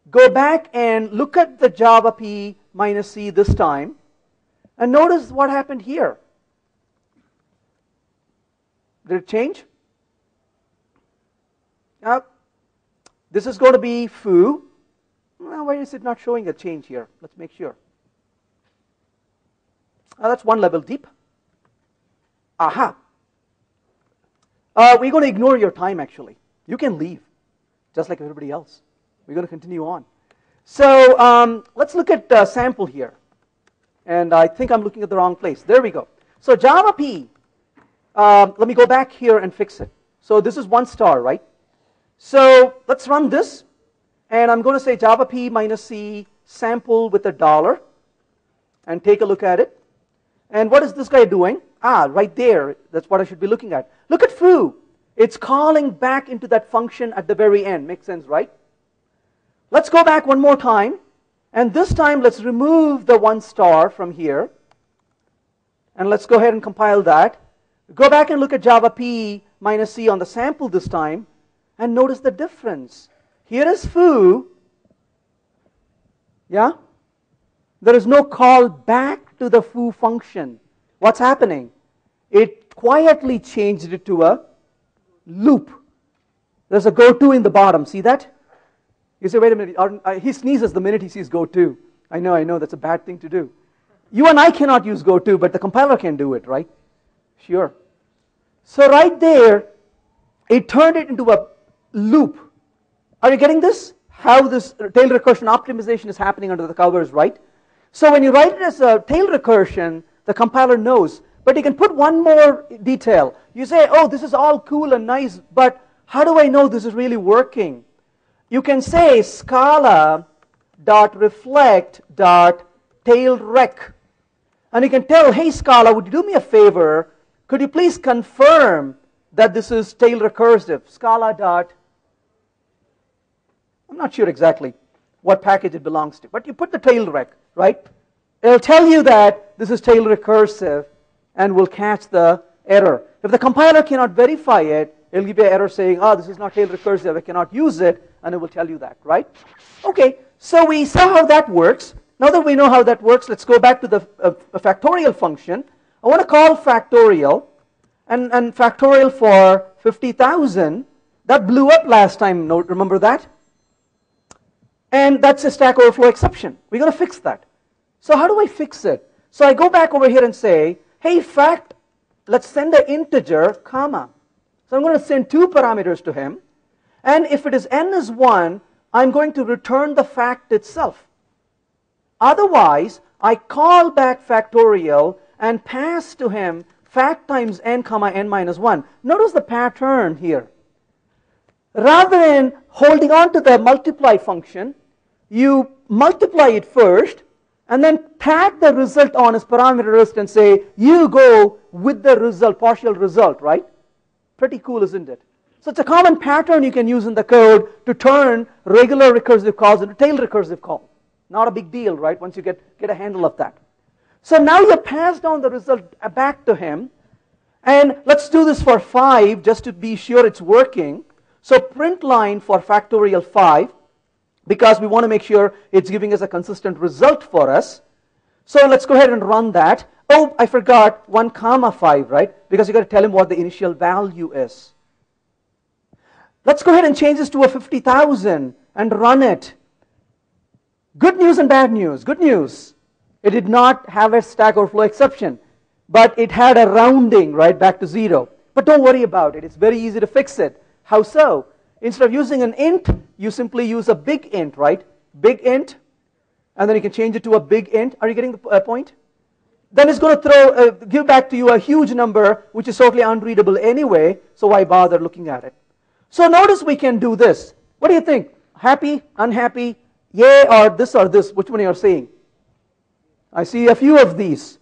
go back and look at the java p minus c this time, and notice what happened here. Did it change? This is going to be foo. Well, why is it not showing a change here? Let's make sure. That's 1 level deep. Aha. We're going to ignore your time, actually. You can leave, just like everybody else. We're going to continue on. So let's look at sample here. And I think I'm looking at the wrong place. There we go. So java p, let me go back here and fix it. So this is 1 star, right? So let's run this. And I'm going to say java p minus c sample with $, and take a look at it. And what is this guy doing? Right there. That's what I should be looking at. Look at foo. It's calling back into that function at the very end. Makes sense, right? Let's go back one more time. And this time, let's remove the 1 star from here. And let's go ahead and compile that. Go back and look at java p minus c on the sample this time. And notice the difference. Here is foo. Yeah? There is no call back to the foo function. What's happening? It quietly changed it to a loop. There's a goto in the bottom. See that? You say, wait a minute. He sneezes the minute he sees goto. I know, that's a bad thing to do. You and I cannot use goto, but the compiler can do it, right? Sure. So right there, it turned it into a loop. Are you getting this? How this tail recursion optimization is happening under the covers, right? So when you write it as a tail recursion, the compiler knows. But you can put one more detail. You say, oh, this is all cool and nice, but how do I know this is really working? You can say scala.reflect.tailrec. And you can tell, hey, Scala, would you do me a favor? Could you please confirm that this is tail recursive? Scala. I'm not sure exactly what package it belongs to, but you put the tail rec, right? It'll tell you that this is tail recursive and will catch the error. If the compiler cannot verify it, it'll give you an error saying, oh, this is not tail recursive, I cannot use it, and it will tell you that, right? Okay, so we saw how that works. Now that we know how that works, let's go back to the factorial function. I want to call factorial, and factorial for 50,000. That blew up last time, remember that? And that's a Stack Overflow exception. We're going to fix that. So how do I fix it? So I go back over here and say, hey, fact, let's send an integer, comma. So I'm going to send 2 parameters to him. And if it is n is 1, I'm going to return the fact itself. Otherwise, I call back factorial and pass to him fact times n comma n minus 1. Notice the pattern here. Rather than holding on to the multiply function, you multiply it first and then tag the result on as parameter list and say, you go with the result, partial result, right? Pretty cool, isn't it? So it's a common pattern you can use in the code to turn regular recursive calls into tail recursive call. Not a big deal, right? Once you get a handle of that. So now you pass down the result back to him. And let's do this for 5 just to be sure it's working. So print line for factorial 5, because we want to make sure it's giving us a consistent result for us. So let's go ahead and run that. Oh, I forgot 1 comma 5, right? Because you got to tell him what the initial value is. Let's go ahead and change this to a 50,000 and run it. Good news and bad news. Good news. It did not have a Stack Overflow exception, but it had a rounding right back to 0. But don't worry about it. It's very easy to fix it. How so? Instead of using an int, you simply use a big int, right? Big int, and then you can change it to a big int. Are you getting the point? Then it's going to give back to you a huge number, which is totally unreadable anyway, so why bother looking at it? So notice we can do this. What do you think? Happy, unhappy, yay, or this? Which one are you saying? I see a few of these.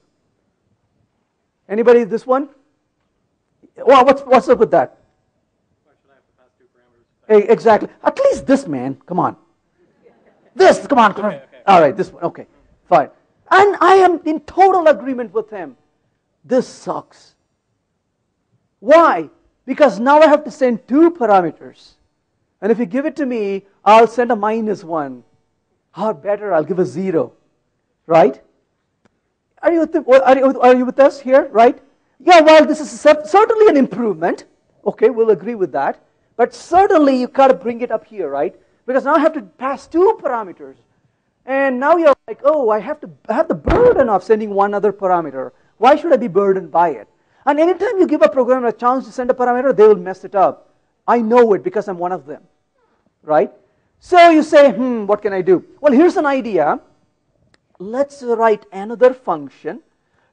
Anybody this one? Well, what's up with that? Exactly. At least this, man. Come on. This, come on. Okay. All right, this one. Okay, fine. And I am in total agreement with him. This sucks. Why? Because now I have to send 2 parameters. And if you give it to me, I'll send a -1. Or better, I'll give a 0. Right? Are you with us here? Right? Yeah, well, this is certainly an improvement. Okay, we'll agree with that. But certainly you got to bring it up here, right? Because now I have to pass 2 parameters. And now you're like, oh, I have the burden of sending 1 other parameter. Why should I be burdened by it? And anytime you give a programmer a chance to send a parameter, they will mess it up. I know it because I'm one of them, right? So you say, what can I do? Well, here's an idea. Let's write another function,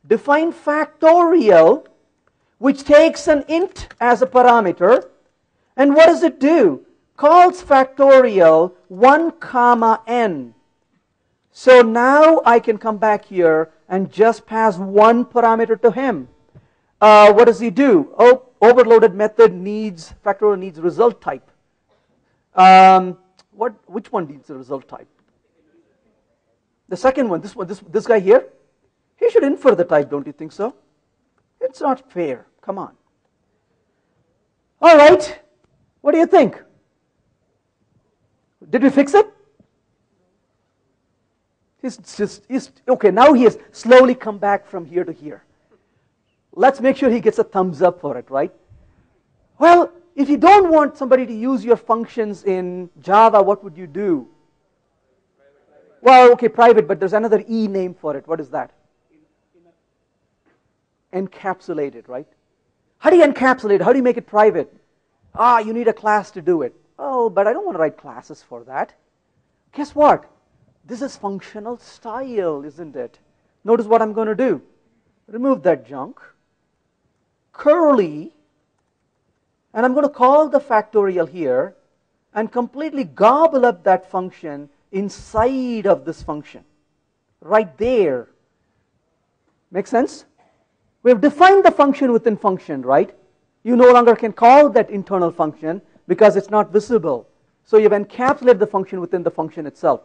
define factorial, which takes an int as a parameter. And what does it do? Calls factorial 1 comma n. So now I can come back here and just pass 1 parameter to him. What does he do? Oh, overloaded method factorial needs result type. Which one needs the result type? The second one, this guy here. He should infer the type, don't you think so? It's not fair. Come on. All right. What do you think? Did we fix it? Okay, now he has slowly come back from here to here. Let's make sure he gets a thumbs up for it, right? Well, if you don't want somebody to use your functions in Java, what would you do? Well, okay, private, but there's another E name for it. What is that? Encapsulated, right? How do you encapsulate it? How do you make it private? You need a class to do it. Oh, but I don't want to write classes for that. Guess what? This is functional style, isn't it? Notice what I'm going to do. Remove that junk. Curly. And I'm going to call the factorial here and completely gobble up that function inside of this function. Right there. Make sense? We have defined the function within function, right? You no longer can call that internal function because it's not visible. So you've encapsulated the function within the function itself.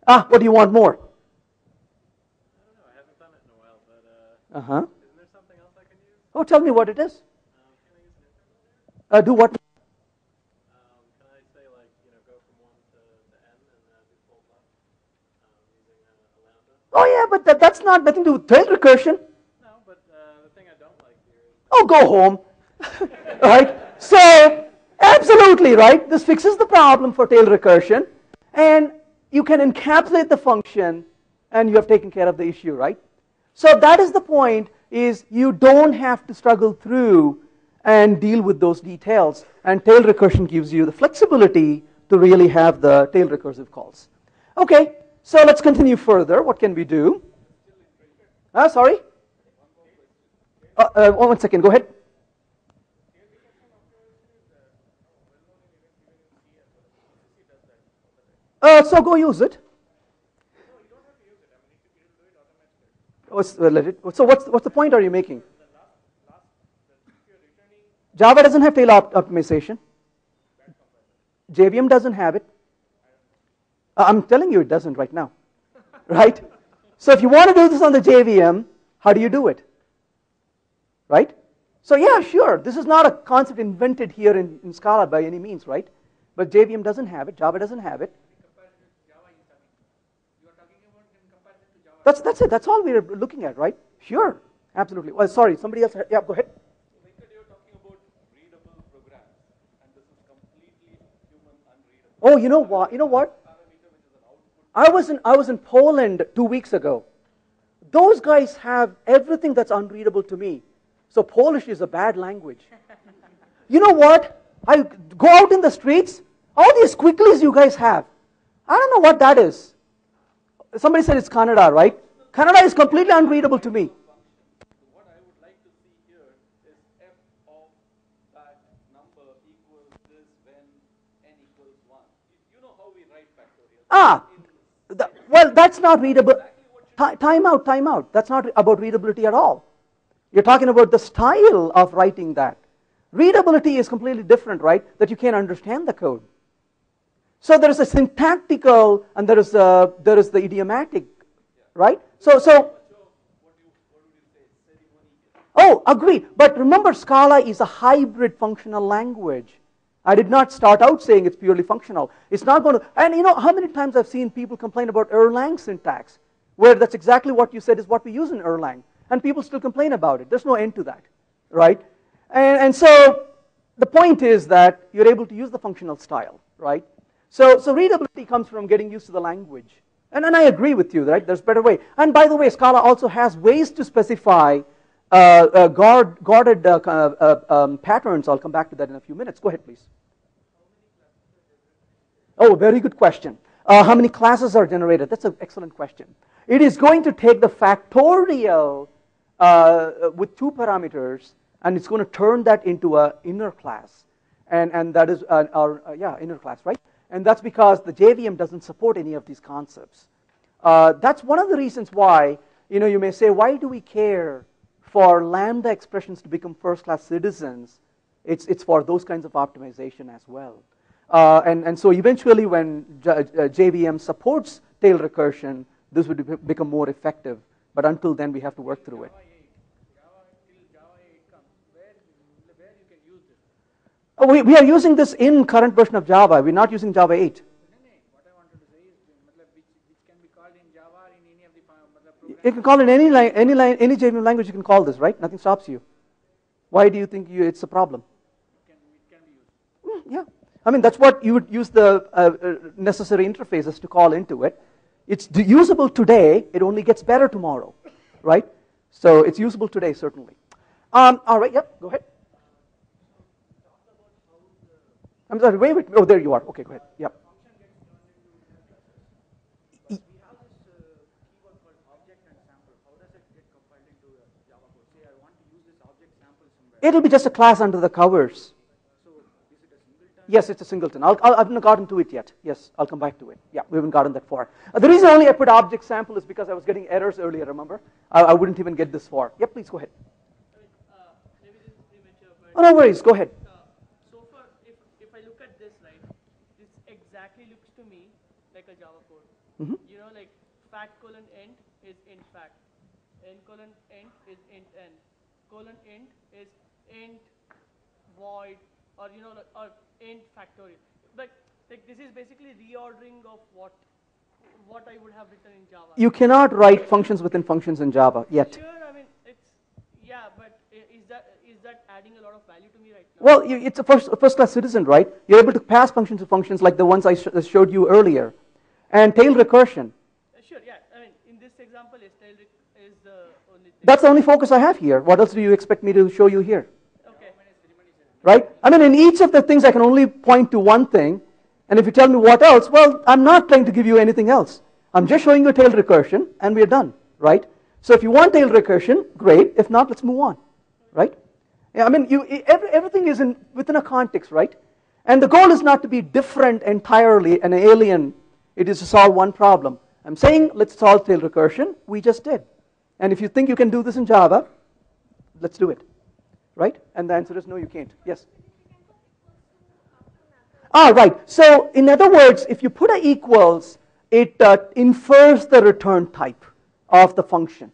What do you want more? I don't know. I haven't done it in a while, but isn't there something else I can use? Oh, tell me what it is. Can I use an interval there? Do what? Can I say, like, go from 1 to n and do full left? Oh yeah, but that's not nothing to do with tail recursion. No, but the thing I don't like here is Oh, go home. Right? So, absolutely, right? This fixes the problem for tail recursion, and you can encapsulate the function, and you have taken care of the issue, right? So that is the point, is you don't have to struggle through and deal with those details, and tail recursion gives you the flexibility to really have the tail recursive calls. Okay, so let's continue further. What can we do? Sorry? 1 second, go ahead. So go use it. So what's the point are you making? Java doesn't have tail optimization. JVM doesn't have it. I'm telling you it doesn't right now. Right? So if you want to do this on the JVM, how do you do it? Right? So yeah, sure, this is not a concept invented here in Scala by any means, right? But JVM doesn't have it, Java doesn't have it. That's it. That's all we're looking at, right? Sure, absolutely. Well, sorry, somebody else. Yeah, go ahead. Venkat, you're talking about readable programs, and this is completely human unreadable. Oh, you know what? You know what? Parameter which is an output. I was in Poland 2 weeks ago. Those guys have everything that's unreadable to me. So Polish is a bad language. You know what? I go out in the streets. All these quicklys you guys have. I don't know what that is. Somebody said it's Kannada, right? Kannada is completely unreadable to me. What I would like to see here is f of that number equals this when n equals 1. You know how we write factorial. Well, that's not readable. Time out. That's not about readability at all. You're talking about the style of writing that. Readability is completely different, right? That you can understand the code. So there is a syntactical and there is the idiomatic, right? So oh, agree. But remember, Scala is a hybrid functional language. I did not start out saying it's purely functional. It's not going to, and you know how many times I've seen people complain about Erlang syntax, where that's exactly what you said is what we use in Erlang, and people still complain about it. There's no end to that, right? And so the point is that you're able to use the functional style, right? So readability comes from getting used to the language. And I agree with you, right? There's a better way. And by the way, Scala also has ways to specify guarded patterns. I'll come back to that in a few minutes. Go ahead, please. Oh, very good question. How many classes are generated? That's an excellent question. It is going to take the factorial with 2 parameters, and it's going to turn that into an inner class. And that is our inner class, right? And that's because the JVM doesn't support any of these concepts. That's one of the reasons why, you may say, why do we care for lambda expressions to become first-class citizens? It's for those kinds of optimization as well. And so eventually when JVM supports tail recursion, this would become more effective. But until then, we have to work through it. Java 8 comes, where you can use this? We are using this in current version of Java. We're not using Java 8. What I wanted to say is, which can be called in Java or in any of the programs. You can call it any JVM language. You can call this, right? Nothing stops you. Why do you think it's a problem? It can be used. Yeah, I mean that's what you would use the necessary interfaces to call into it. It's usable today. It only gets better tomorrow, right? So it's usable today, certainly. All right. Yep. Go ahead. I'm sorry, wait. Oh, there you are. Okay, go ahead. Yep. We have this keyword called object and sample. How does it get compiled into Java code? Say I want to use this object sample somewhere. It'll be just a class under the covers. So is it a singleton? Yes, it's a singleton. I haven't gotten to it yet. Yes, I'll come back to it. Yeah, we haven't gotten that far. The reason only I put object sample is because I was getting errors earlier, remember? I wouldn't even get this far. Yep, please go ahead. Maybe this is premature, but Oh, no worries. Go ahead. so far, if I look at this, right, this exactly looks to me like a Java code. Mm-hmm. Like fact colon int is int fact, n colon int is int n, colon int is int void, or or int factorial. But like this is basically reordering of what what I would have written in Java. You cannot write functions within functions in Java yet. Sure, I mean, but is that adding a lot of value to me right now? Well, it's a first-class citizen, right? You're able to pass functions to functions like the ones I showed you earlier. And tail recursion. Sure, yeah. I mean, in this example, is the only thing. That's the only focus I have here. What else do you expect me to show you here? Okay. Right? I mean, in each of the things, I can only point to one thing. And if you tell me what else, well, I'm not trying to give you anything else. I'm just showing you tail recursion, and we're done, right? So if you want tail recursion, great. If not, let's move on, right? Yeah, I mean, everything is within a context, right? And the goal is not to be different entirely and alien. It is to solve one problem. I'm saying let's solve tail recursion. We just did. And if you think you can do this in Java, let's do it, right? And the answer is no, you can't. Yes? Right. So in other words, if you put a equals, it infers the return type of the function.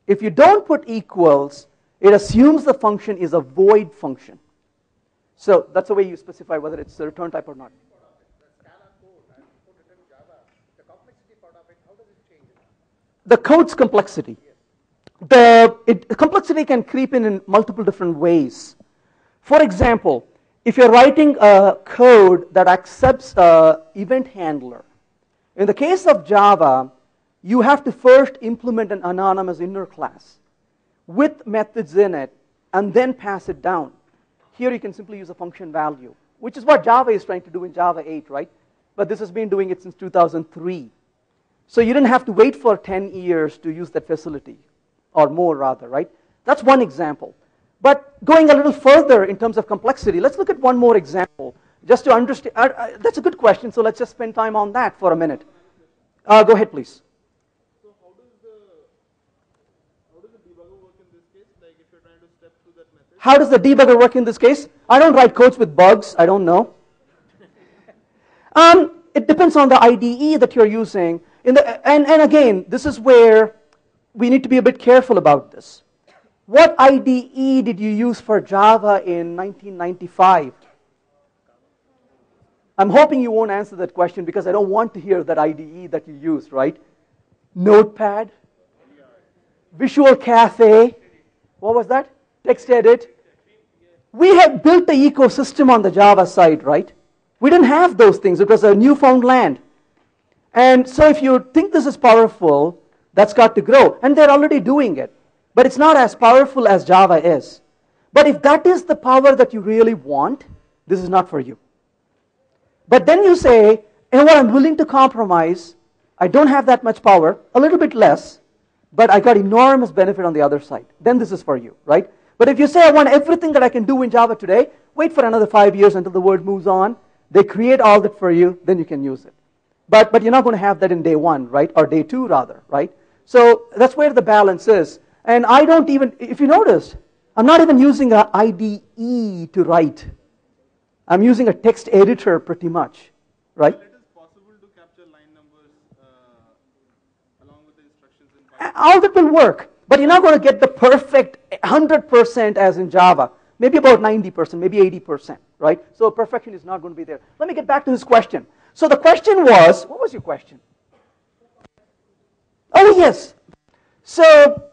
If you don't put equals, it assumes the function is a void function. So that's the way you specify whether it's a return type or not. The code's complexity. Complexity can creep in multiple different ways. For example, if you're writing a code that accepts event handler, in the case of Java, you have to first implement an anonymous inner class with methods in it and then pass it down. Here you can simply use a function value, which is what Java is trying to do in Java 8, right? But this has been doing it since 2003. So you didn't have to wait for 10 years to use that facility, or more rather, right? That's one example. But going a little further in terms of complexity, let's look at one more example, just to understand. That's a good question, so let's just spend time on that for a minute. Go ahead, please. So how does the debugger work in this case? Like if you're trying to step through that method? How does the debugger work in this case? I don't write codes with bugs. I don't know. It depends on the IDE that you're using. And again, this is where we need to be a bit careful about this. What IDE did you use for Java in 1995? I'm hoping you won't answer that question because I don't want to hear that IDE that you used, right? Notepad? Visual Cafe? What was that? TextEdit? We have built the ecosystem on the Java side, right? We didn't have those things. It was a newfound land. And so if you think this is powerful, that's got to grow. And they're already doing it. But it's not as powerful as Java is. But if that is the power that you really want, this is not for you. But then you say, you know what, I'm willing to compromise. I don't have that much power, a little bit less, but I got enormous benefit on the other side. Then this is for you, right? But if you say, I want everything that I can do in Java today, wait for another 5 years until the world moves on. They create all that for you, then you can use it. But you're not going to have that in day one, right? Or day two, rather, right? So that's where the balance is. And I don't even, if you notice, I'm not even using an IDE to write. I'm using a text editor pretty much, right? It is possible to capture line numbers along with the instructions in Python. All that will work. But you're not going to get the perfect 100% as in Java. Maybe about 90%, maybe 80%, right? So perfection is not going to be there. Let me get back to his question. So the question was, what was your question? Oh, yes. So,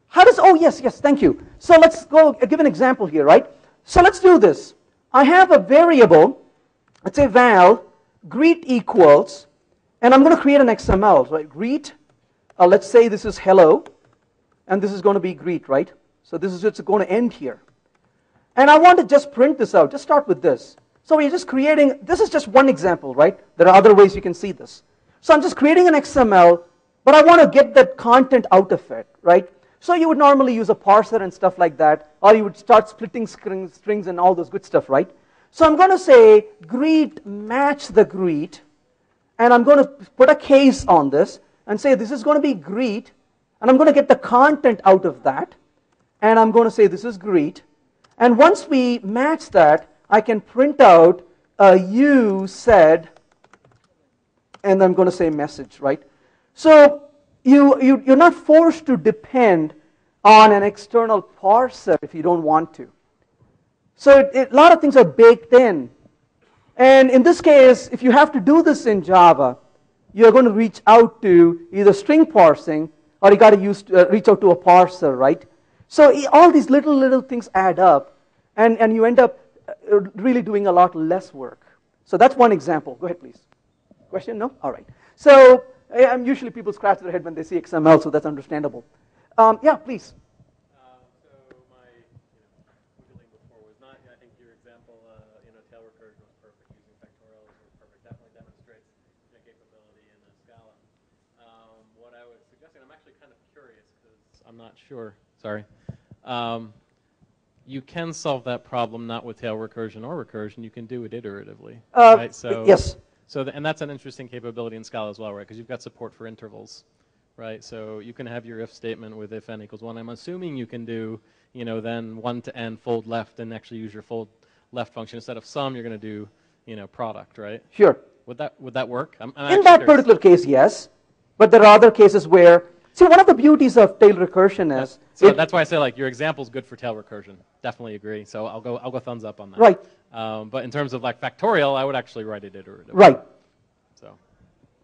how does, oh, yes, thank you. So let's go give an example here, right? So let's do this. I have a variable, let's say val, greet equals, and I'm going to create an XML, right? Greet, let's say this is hello, and this is going to be greet, right? So this is it's going to end here. And I want to just print this out. Just start with this. So we're just creating, this is just one example, right? There are other ways you can see this. So I'm just creating an XML, but I want to get that content out of it, right? So you would normally use a parser and stuff like that, or you would start splitting strings and all those good stuff, right? So I'm going to say greet match the greet, and I'm going to put a case on this and say this is going to be greet, and I'm going to get the content out of that, and I'm going to say this is greet. And once we match that, I can print out you said, and I'm going to say message, right? So you're not forced to depend on an external parser if you don't want to. So a lot of things are baked in. And in this case, if you have to do this in Java, you're going to reach out to either string parsing or you got to reach out to a parser, right? So all these little things add up, and you end up really doing a lot less work. So that's one example. Go ahead, please. Question? No? All right. So usually people scratch their head when they see XML, so that's understandable. Yeah, please. So my wiggling before was not, I think your example, tail recursion was perfect. Using factorial was perfect. Definitely demonstrates the capability in Scala. What I was suggesting, I'm actually kind of curious because I'm not sure. Sorry. You can solve that problem not with tail recursion or recursion. You can do it iteratively, right? So yes. And that's an interesting capability in Scala as well, right? Because you've got support for intervals, right? So you can have your if statement with if n equals 1. I'm assuming you can do, then 1 to n fold left and actually use your fold left function. Instead of sum, you're going to do, product, right? Sure. Would that work? I'm in that curious. Particular case, yes. But there are other cases where, see, one of the beauties of tail recursion is... So that's why I say, like, your example's good for tail recursion. Definitely agree. So I'll go thumbs up on that. Right. But in terms of, like, factorial, I would actually write it iteratively. Right. So.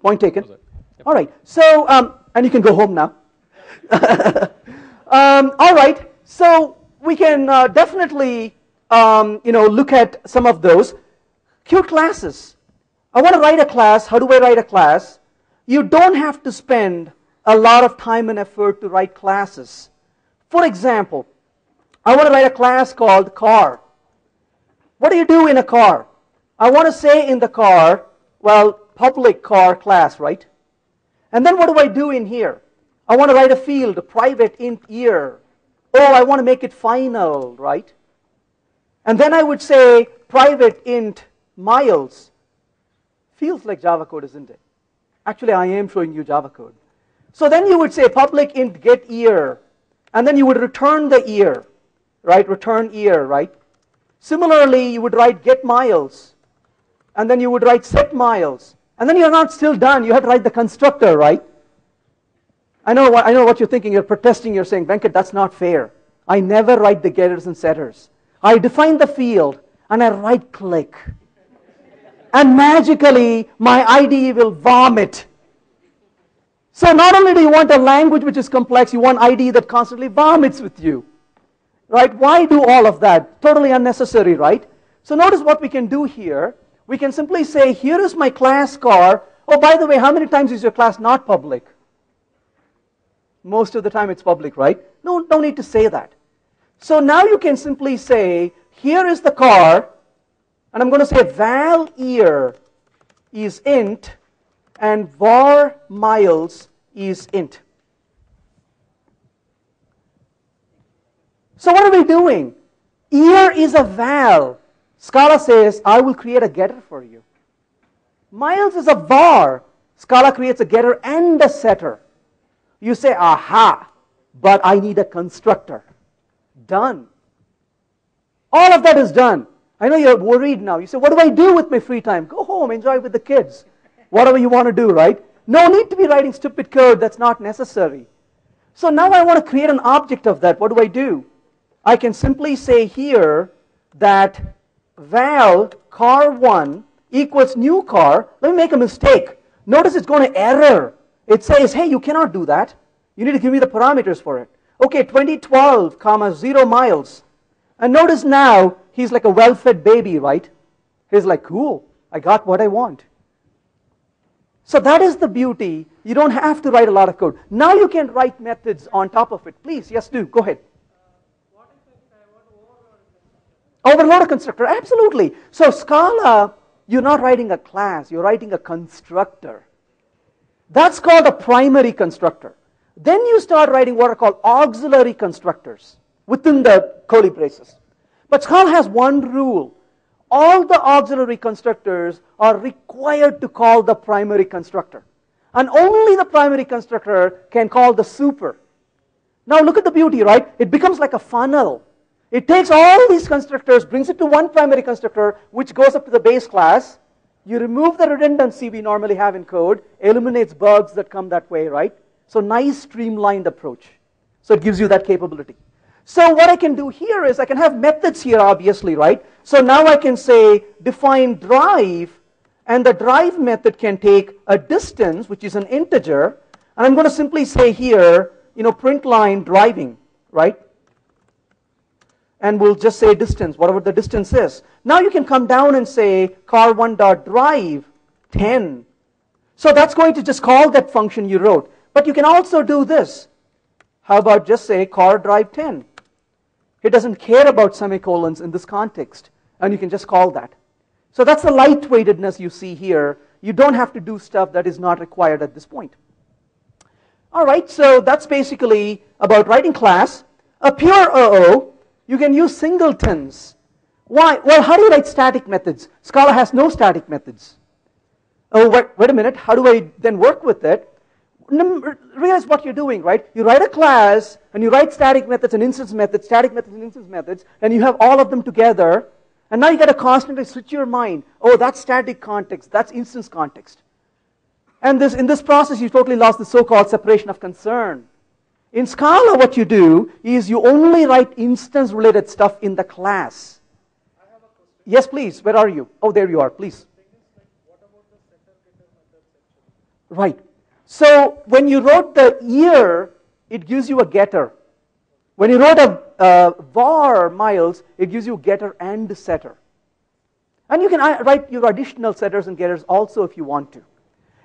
Point taken. Yep. All right. So, and you can go home now. All right. So we can definitely, look at some of those. Cute classes. I want to write a class. How do I write a class? You don't have to spend a lot of time and effort to write classes. For example, I want to write a class called car. What do you do in a car? I want to say in the car, well, public car class, right? And then what do I do in here? I want to write a field, a private int year. Oh, I want to make it final, right? And then I would say private int miles. Feels like Java code, isn't it? Actually, I am showing you Java code. So then you would say public int get year. And then you would return the year, right? Return year, right? Similarly, you would write get miles. And then you would write set miles. And then you're not still done. You have to write the constructor, right? I know what you're thinking. You're protesting. You're saying, Venkat, that's not fair. I never write the getters and setters. I define the field, and I right-click. And magically, my IDE will vomit. So not only do you want a language which is complex, you want IDE that constantly vomits with you. Right? Why do all of that? Totally unnecessary, right? So notice what we can do here. We can simply say, here is my class car. Oh, by the way, how many times is your class not public? Most of the time it's public, right? No need to say that. So now you can simply say, here is the car, and I'm going to say val year is int, and var miles is int. So what are we doing? Year is a val. Scala says, I will create a getter for you. Miles is a var. Scala creates a getter and a setter. You say, aha, but I need a constructor. Done. All of that is done. I know you're worried now. You say, what do I do with my free time? Go home, enjoy with the kids. Whatever you want to do, right? No need to be writing stupid code that's not necessary. So now I want to create an object of that. What do? I can simply say here that val car1 equals new car. Let me make a mistake. Notice it's going to error. It says, hey, you cannot do that. You need to give me the parameters for it. Okay, 2012, 0 miles. And notice now, he's like a well-fed baby, right? He's like, cool, I got what I want. So that is the beauty. You don't have to write a lot of code. Now you can write methods on top of it. Please, yes, do. Go ahead. What if I want to overload a constructor? Overload a constructor, absolutely. So Scala, you're not writing a class, you're writing a constructor. That's called a primary constructor. Then you start writing what are called auxiliary constructors within the curly braces. But Scala has one rule. All the auxiliary constructors are required to call the primary constructor. And only the primary constructor can call the super. Now look at the beauty, right? It becomes like a funnel. It takes all these constructors, brings it to one primary constructor, which goes up to the base class. You remove the redundancy we normally have in code, eliminates bugs that come that way, right? So nice streamlined approach. So it gives you that capability. So what I can do here is I can have methods here, obviously, right? So now I can say define drive, and the drive method can take a distance, which is an integer, and I'm going to simply say here, print line driving, right? And we'll just say distance, whatever the distance is. Now you can come down and say car1.drive 10. So that's going to just call that function you wrote. But you can also do this. How about just say car drive 10? It doesn't care about semicolons in this context, and you can just call that. So that's the lightweightedness you see here. You don't have to do stuff that is not required at this point. All right, so that's basically about writing class. A pure OO, you can use singletons. Why? Well, how do you write static methods? Scala has no static methods. Oh, wait a minute, how do I then work with it? Realize what you're doing, right? You write a class, and you write static methods and instance methods, static methods and instance methods, and you have all of them together, and now you got to constantly switch your mind. Oh, that's static context, that's instance context. And in this process, you totally lost the so-called separation of concern. In Scala, what you do is you only write instance-related stuff in the class. I have a question. Yes, please. Where are you? Oh, there you are. Please. What about the setter getter methods actually? Right. So when you wrote the year, it gives you a getter. When you wrote a var miles, it gives you getter and setter. And you can write your additional setters and getters also if you want to.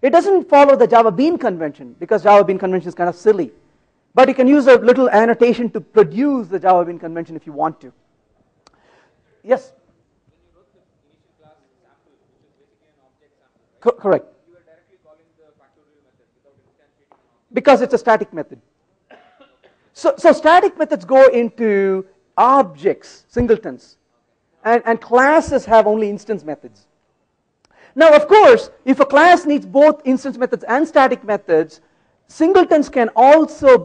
It doesn't follow the Java bean convention, because Java bean convention is kind of silly. But you can use a little annotation to produce the Java bean convention if you want to. Yes? When you wrote the initial class sample, which is basically an object sample, right? Correct. You were directly calling the factorial method without instantiating an object. Because it's a static method. So static methods go into objects, singletons. And classes have only instance methods. Now, of course, if a class needs both instance methods and static methods, singletons can also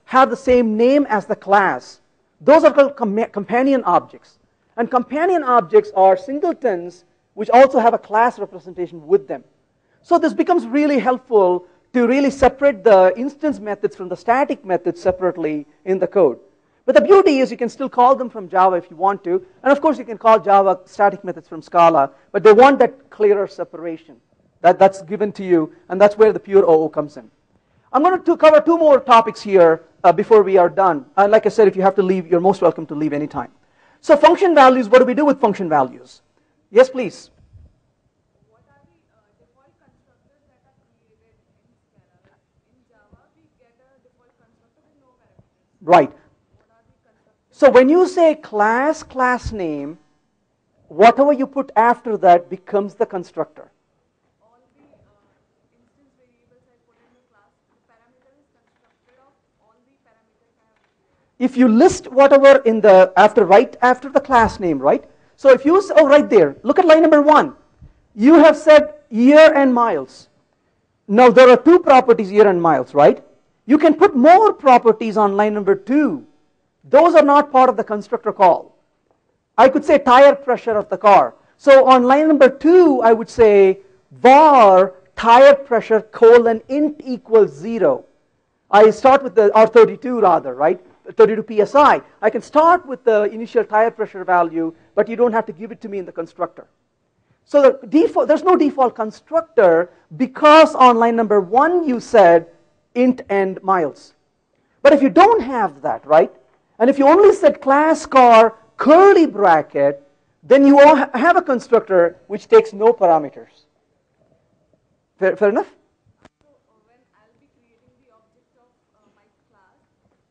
have the same name as the class. Those are called companion objects. And companion objects are singletons which also have a class representation with them. So this becomes really helpful to really separate the instance methods from the static methods separately in the code. But the beauty is you can still call them from Java if you want to. And of course, you can call Java static methods from Scala. But they want that clearer separation. That's given to you. And that's where the pure OO comes in. I'm going to cover two more topics here before we are done. Like I said, if you have to leave, you're most welcome to leave anytime. So function values, what do we do with function values? Yes, please. What are the default constructors that are created in Scala? Like in Java, we get a default constructor with no parameters. Right. What are the constructors? So when you say class name, whatever you put after that becomes the constructor. All the instance variables I put in the class, the parameter is constructed of all the parameters I have created. If you list whatever in the right after the class name, right? So if you right there, look at line number 1. You have said year and miles. Now there are two properties, year and miles, right? You can put more properties on line number 2. Those are not part of the constructor call. I could say tire pressure of the car. So on line number 2, I would say var tire pressure colon int equals 0. I start with the, or 32 rather, right? 32 psi. I can start with the initial tire pressure value, but you don't have to give it to me in the constructor. So the default, there's no default constructor because on line number 1 you said int and miles. But if you don't have that, right? And if you only said class car curly bracket, then you have a constructor which takes no parameters. Fair enough? So when I'll be creating the object of my class,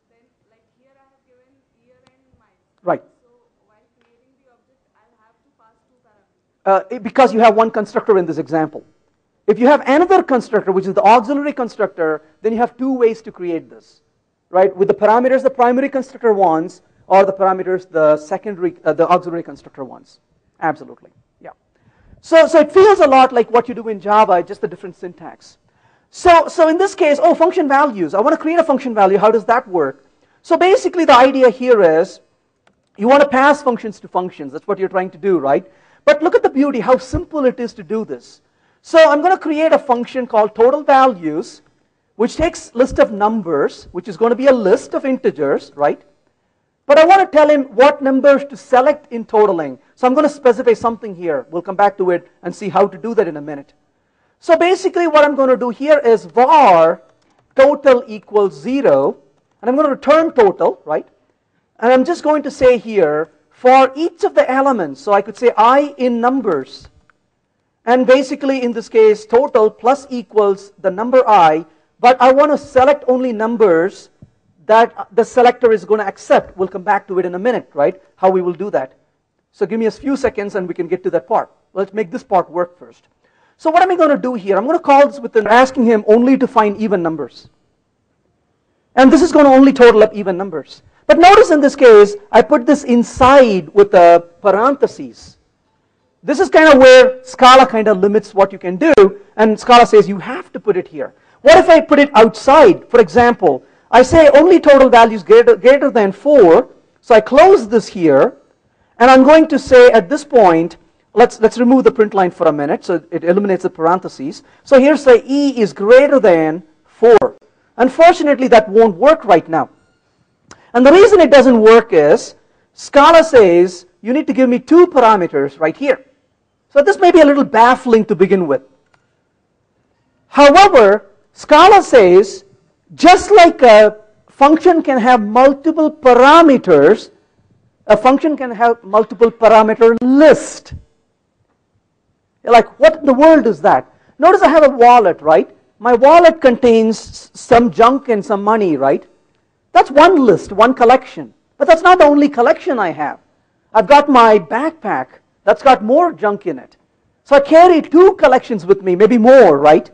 then like here I have given year and miles. Right. So while creating the object, I'll have to pass two parameters. Because you have one constructor in this example. If you have another constructor, which is the auxiliary constructor, then you have two ways to create this, right? With the parameters the primary constructor wants, or the parameters the auxiliary constructor wants. Absolutely, yeah. So it feels a lot like what you do in Java, just a different syntax. So in this case, function values. I want to create a function value. How does that work? So basically the idea here is you want to pass functions to functions. That's what you're trying to do, right? But look at the beauty, how simple it is to do this. So I'm going to create a function called total values, which takes list of numbers, which is going to be a list of integers, right? But I want to tell him what numbers to select in totaling. So I'm going to specify something here. We'll come back to it and see how to do that in a minute. So basically what I'm going to do here is var total equals 0. And I'm going to return total, right? And I'm just going to say here, for each of the elements, so I could say I in numbers. And basically in this case, total plus equals the number I. But I want to select only numbers that the selector is going to accept. We'll come back to it in a minute, right? How we will do that. So give me a few seconds and we can get to that part. Let's make this part work first. So what am I going to do here? I'm going to call this with asking him only to find even numbers. And this is going to only total up even numbers. But notice in this case, I put this inside with a parentheses. This is kind of where Scala kind of limits what you can do. And Scala says you have to put it here. What if I put it outside? For example, I say only total values greater than 4. So I close this here. And I'm going to say at this point, let's remove the print line for a minute. So it eliminates the parentheses. So here say E is greater than 4. Unfortunately, that won't work right now. And the reason it doesn't work is Scala says you need to give me 2 parameters right here. So this may be a little baffling to begin with. However, Scala says just like a function can have multiple parameters, a function can have multiple parameter list. You're like, what in the world is that? Notice I have a wallet, right? My wallet contains some junk and some money, right? That's one list, one collection. But that's not the only collection I have. I've got my backpack that's got more junk in it. So I carry 2 collections with me, maybe more, right?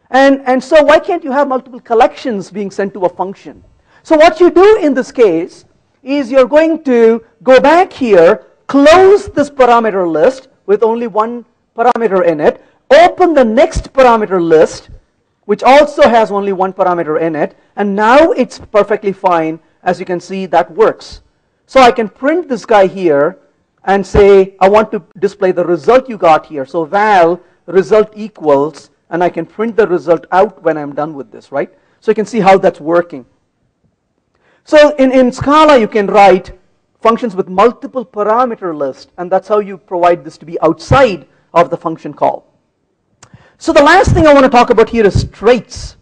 And so why can't you have multiple collections being sent to a function? So what you do in this case is you're going to go back here, close this parameter list with only one parameter in it, open the next parameter list, which also has only one parameter in it, and now it's perfectly fine. As you can see, that works. So I can print this guy here and say, I want to display the result you got here. So val result equals, and I can print the result out when I'm done with this, right? So you can see how that's working. So in Scala, you can write functions with multiple parameter list, and that's how you provide this to be outside of the function call. So the last thing I want to talk about here is traits.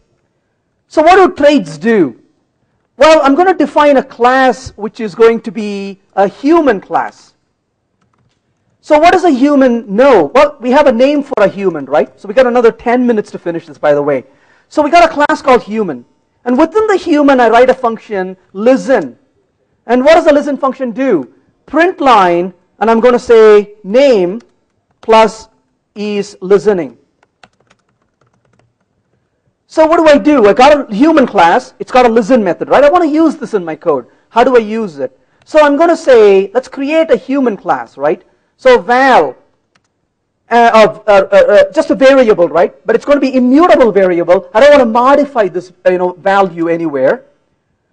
So what do traits do? Well, I'm going to define a class which is going to be a human class. So what does a human know? Well, we have a name for a human, right? So we got another 10 minutes to finish this, by the way. So we got a class called human. And within the human, I write a function, listen. And what does the listen function do? Print line, and I'm going to say name plus is listening. So what do? I got a human class. It's got a listen method, right? I want to use this in my code. How do I use it? So I'm going to say, let's create a human class, right? So val, just a variable, right? But it's going to be immutable variable. I don't want to modify this value anywhere.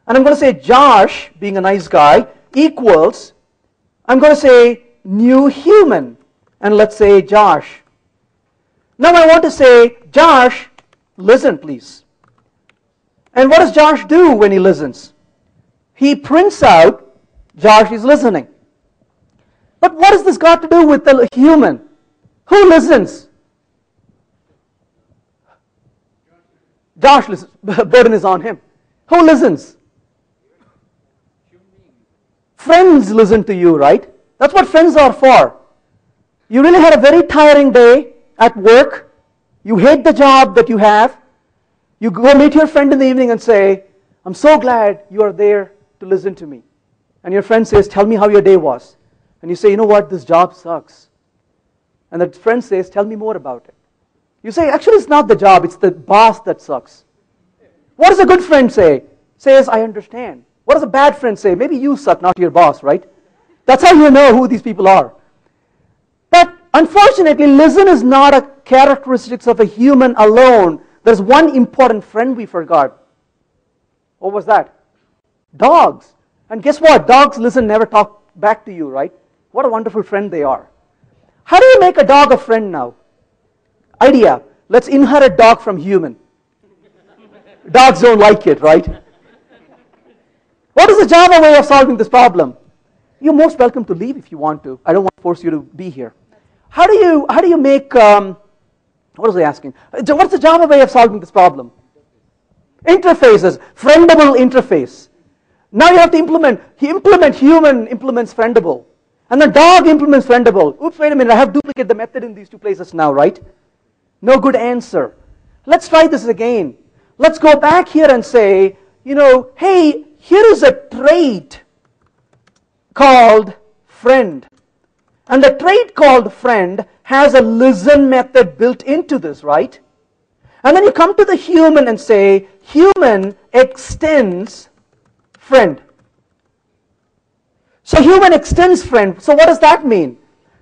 And I'm going to say Josh, being a nice guy, equals, I'm going to say new human. And let's say Josh. Now I want to say, Josh, listen please. And what does Josh do when he listens? He prints out, Josh is listening. But what has this got to do with the human? Who listens? Josh listens. Burden is on him. Who listens? Friends listen to you, right? That's what friends are for. You really had a very tiring day at work. You hate the job that you have. You go meet your friend in the evening and say, I'm so glad you are there to listen to me. And your friend says, tell me how your day was. And you say, you know what, this job sucks. And the friend says, tell me more about it. You say, actually it's not the job, it's the boss that sucks. What does a good friend say? Says, I understand. What does a bad friend say? Maybe you suck, not your boss, right? That's how you know who these people are. But unfortunately, listen is not a characteristic of a human alone. There's one important friend we forgot. What was that? Dogs. And guess what? Dogs listen, never talk back to you, right? What a wonderful friend they are. How do you make a dog a friend now? Idea. Let's inherit dog from human. Dogs don't like it, right? What is the Java way of solving this problem? You're most welcome to leave if you want to. I don't want to force you to be here. How do you make, what was I asking? What's the Java way of solving this problem? Interfaces, friendable interface. Now you have to implement human implements friendable. And the dog implements friendable. Oops, wait a minute, I have duplicated the method in these two places now, right? No good answer. Let's try this again. Let's go back here and say, hey, here is a trait called friend. And the trait called friend has a listen method built into this, right? And then you come to the human and say, human extends friend. So human extends friend. So what does that mean?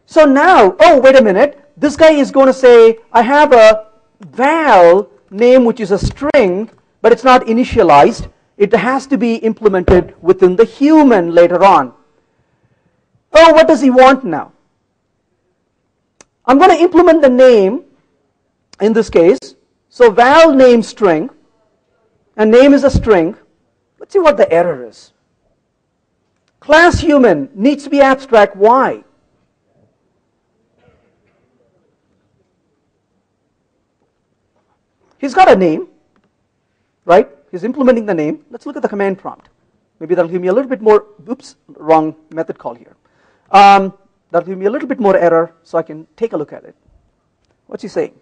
So now, oh, wait a minute. This guy is going to say, I have a val name which is a string, but it's not initialized. It has to be implemented within the human later on. Oh, what does he want now? I'm going to implement the name in this case. So val name string, and name is a string. Let's see what the error is. Class human needs to be abstract. Why? He's got a name, right? He's implementing the name. Let's look at the command prompt. Maybe that'll give me a little bit more, oops, wrong method call here. That'll give me a little bit more error so I can take a look at it. What's he saying?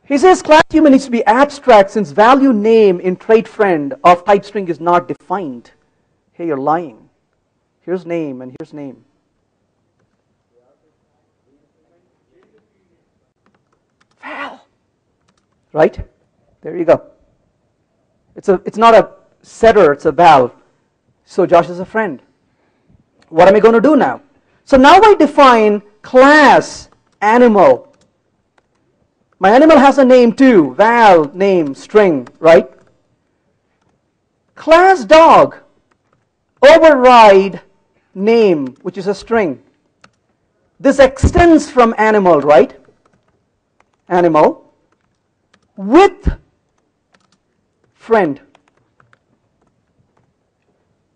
He says class human needs to be abstract since value name in trait friend of type string is not defined. Hey, you're lying. Here's name and here's name. Val. Right? There you go. It's not a setter, it's a val. So Josh is a friend. What am I going to do now? So now I define class animal. My animal has a name too, val name string, right? Class dog, override name, which is a string. This extends from animal, right? Animal with friend.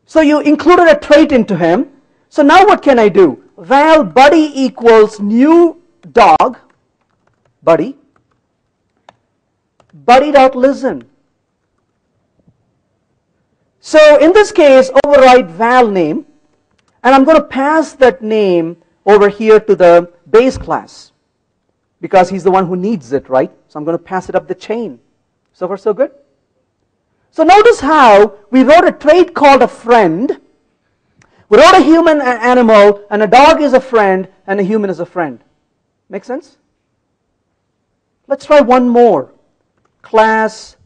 So you included a trait into him. So now what can I do? Val buddy equals new dog, buddy dot listen. So in this case, override val name, and I'm going to pass that name over here to the base class because he's the one who needs it, right? So I'm going to pass it up the chain. So far, so good. So notice how we wrote a trait called a friend. We wrote a human, an animal, and a dog is a friend, and a human is a friend. Make sense? Let's try one more. Class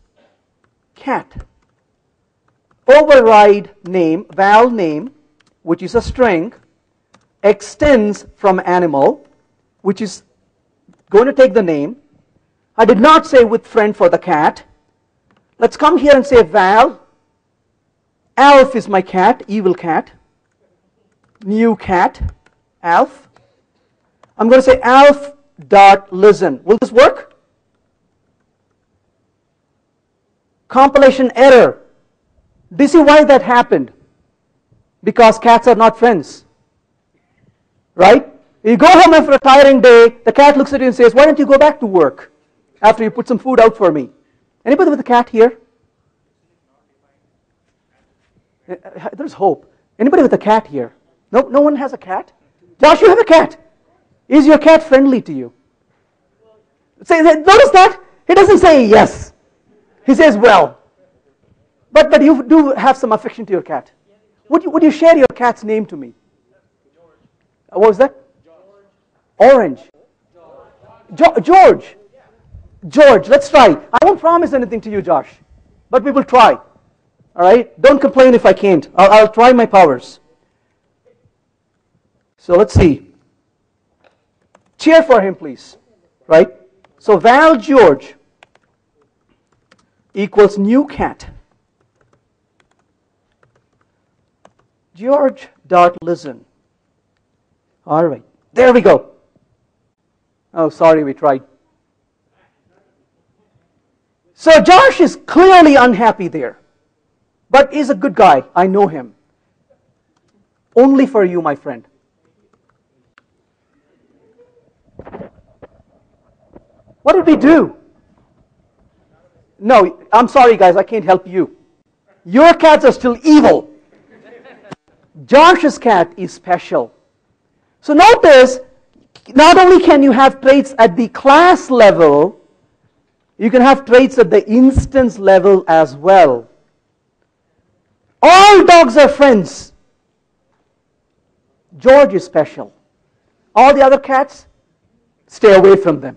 cat. Override name, val name, which is a string, extends from animal, which is going to take the name. I did not say with friend for the cat. Let's come here and say val. Alf is my cat, evil cat. New cat, Alf. I'm going to say Alf dot listen. Will this work? Compilation error. Do you see why that happened? Because cats are not friends. Right? You go home after a tiring day, the cat looks at you and says, why don't you go back to work after you put some food out for me? Anybody with a cat here? There's hope. Anybody with a cat here? No one has a cat? Josh, you have a cat. Is your cat friendly to you? Notice that? He doesn't say yes. He says well. But you do have some affection to your cat. Would you share your cat's name to me? What was that? Orange. George. George, let's try. I won't promise anything to you, Josh. But we will try. All right? Don't complain if I can't. I'll try my powers. So let's see. Cheer for him, please. Right? So val George equals new cat. George dot listen. All right. There we go. Oh, sorry, we tried. So Josh is clearly unhappy there. but he's a good guy. I know him. Only for you, my friend. What did we do? No, I'm sorry guys, I can't help you. Your cats are still evil. Josh's cat is special. So notice, not only can you have traits at the class level, you can have traits at the instance level as well. All dogs are friends. George is special. All the other cats, stay away from them.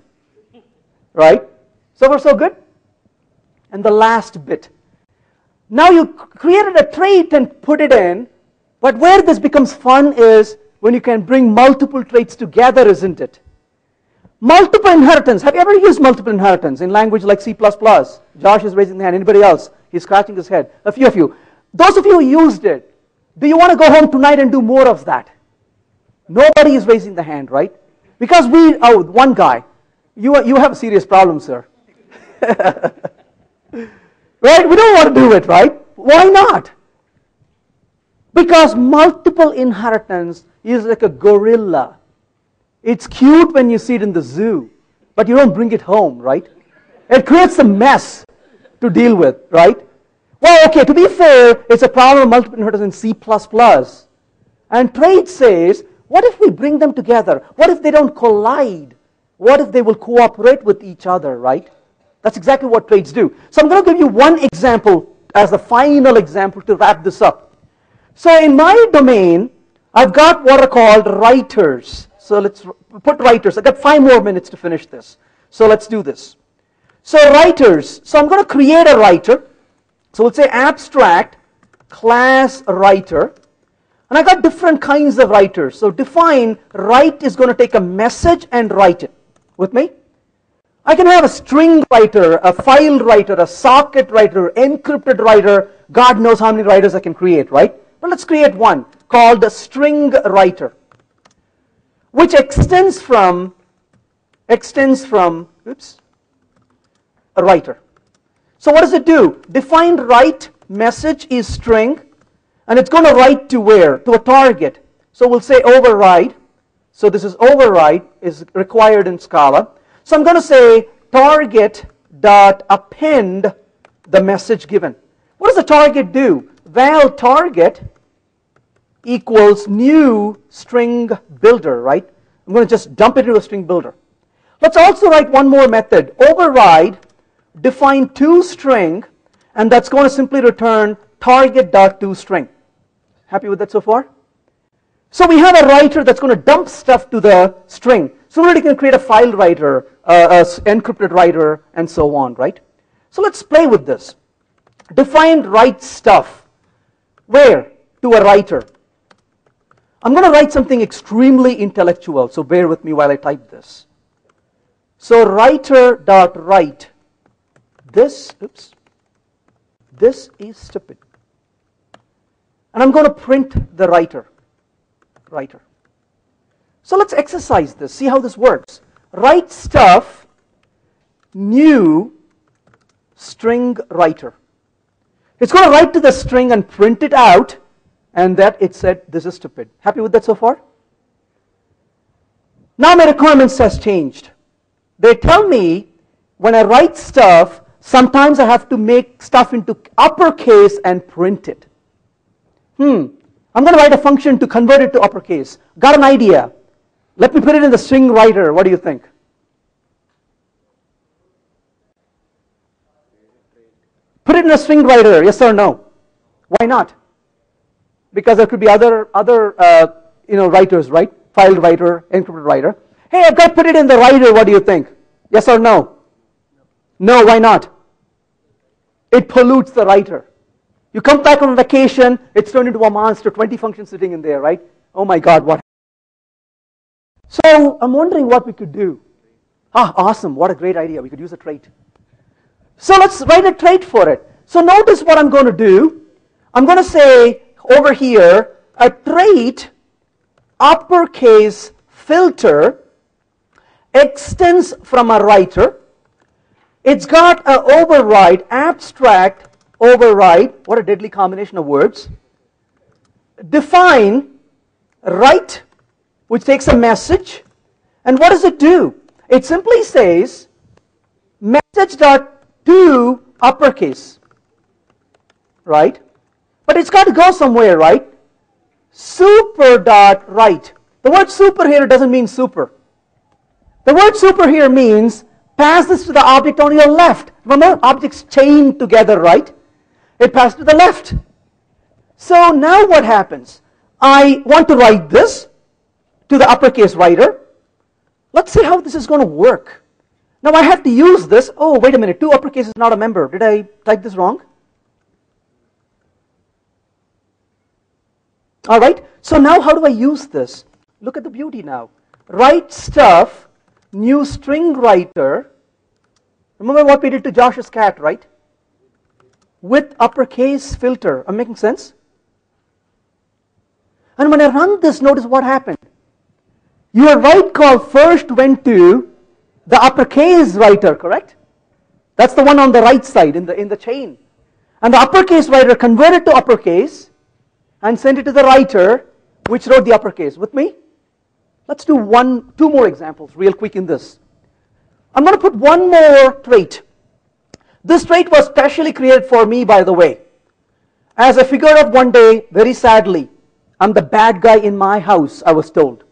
Right? So far so good? And the last bit. Now you created a trait and put it in, but where this becomes fun is when you can bring multiple traits together, isn't it? Multiple inheritance. Have you ever used multiple inheritance in language like C++? Josh is raising the hand. Anybody else? He's scratching his head. A few of you. Those of you who used it, do you want to go home tonight and do more of that? Nobody is raising the hand, right? Because one guy. You have a serious problem, sir. Right? We don't want to do it, right? Why not? Because multiple inheritance is like a gorilla. It's cute when you see it in the zoo, but you don't bring it home, right? It creates a mess to deal with, right? Well, okay, to be fair, it's a problem of multiple inheritance in C++. And trait says, what if we bring them together? What if they don't collide? What if they will cooperate with each other, right? That's exactly what traits do. So I'm going to give you one example as the final example to wrap this up. So in my domain, I've got what are called writers. So let's put writers. I've got 5 more minutes to finish this. So let's do this. So writers. So I'm going to create a writer. So we'll say abstract class writer. And I got different kinds of writers. So define write is going to take a message and write it. With me? I can have a string writer, a file writer, a socket writer, encrypted writer. God knows how many writers I can create, right? But let's create one called a string writer, which extends from a writer. So what does it do? Defined write message is string, and it's going to write to where? To a target. So we'll say override. So this is override is required in Scala. So I'm going to say target.append the message given. What does the target do? Val target equals new string builder, right? I'm going to just dump it into a string builder. Let's also write one more method. Override, define toString, and that's going to simply return target.toString. Happy with that so far? So we have a writer that's going to dump stuff to the string. So we can create a file writer, an encrypted writer, and so on, right? So let's play with this. Define write stuff. Where? To a writer. I'm going to write something extremely intellectual, so bear with me while I type this. So writer.write. This is stupid. And I'm going to print the writer. So let's exercise this, see how this works. Write stuff, new string writer. It's going to write to the string and print it out, and that it said this is stupid. Happy with that so far? Now my requirements has changed. They tell me when I write stuff, sometimes I have to make stuff into uppercase and print it. I'm going to write a function to convert it to uppercase. Got an idea. Let me put it in the string writer. What do you think? Put it in a string writer, yes or no? Why not? Because there could be other writers, right? File writer, encrypted writer. Hey, I've got to put it in the writer. What do you think? Yes or no? No, why not? It pollutes the writer. You come back from vacation, it's turned into a monster, 20 functions sitting in there, right? Oh my God, what? So I'm wondering what we could do. Awesome, what a great idea. We could use a trait. So let's write a trait for it. So notice what I'm going to do. I'm going to say over here, a trait uppercase filter extends from a writer. It's got an override abstract override, what a deadly combination of words, define write, which takes a message, and what does it do? It simply says message.to uppercase, right? But it's got to go somewhere, right? Super.write. The word super here doesn't mean super. The word super here means pass this to the object on your left. Remember, objects chained together, right? It passed to the left. So now what happens? I want to write this to the uppercase writer. Let's see how this is going to work. Now I have to use this. Oh, wait a minute. To uppercase is not a member. Did I type this wrong? All right. So now how do I use this? Look at the beauty now. Write stuff, new string writer. Remember what we did to Josh's cat, right? With uppercase filter. Am I making sense? And when I run this, notice what happened. Your write call first went to the uppercase writer, correct? That's the one on the right side in the chain. And the uppercase writer converted to uppercase and sent it to the writer, which wrote the uppercase. With me? Let's do two more examples real quick in this. I'm going to put one more trait. This trait was specially created for me, by the way. As I figured out one day, very sadly, I'm the bad guy in my house, I was told.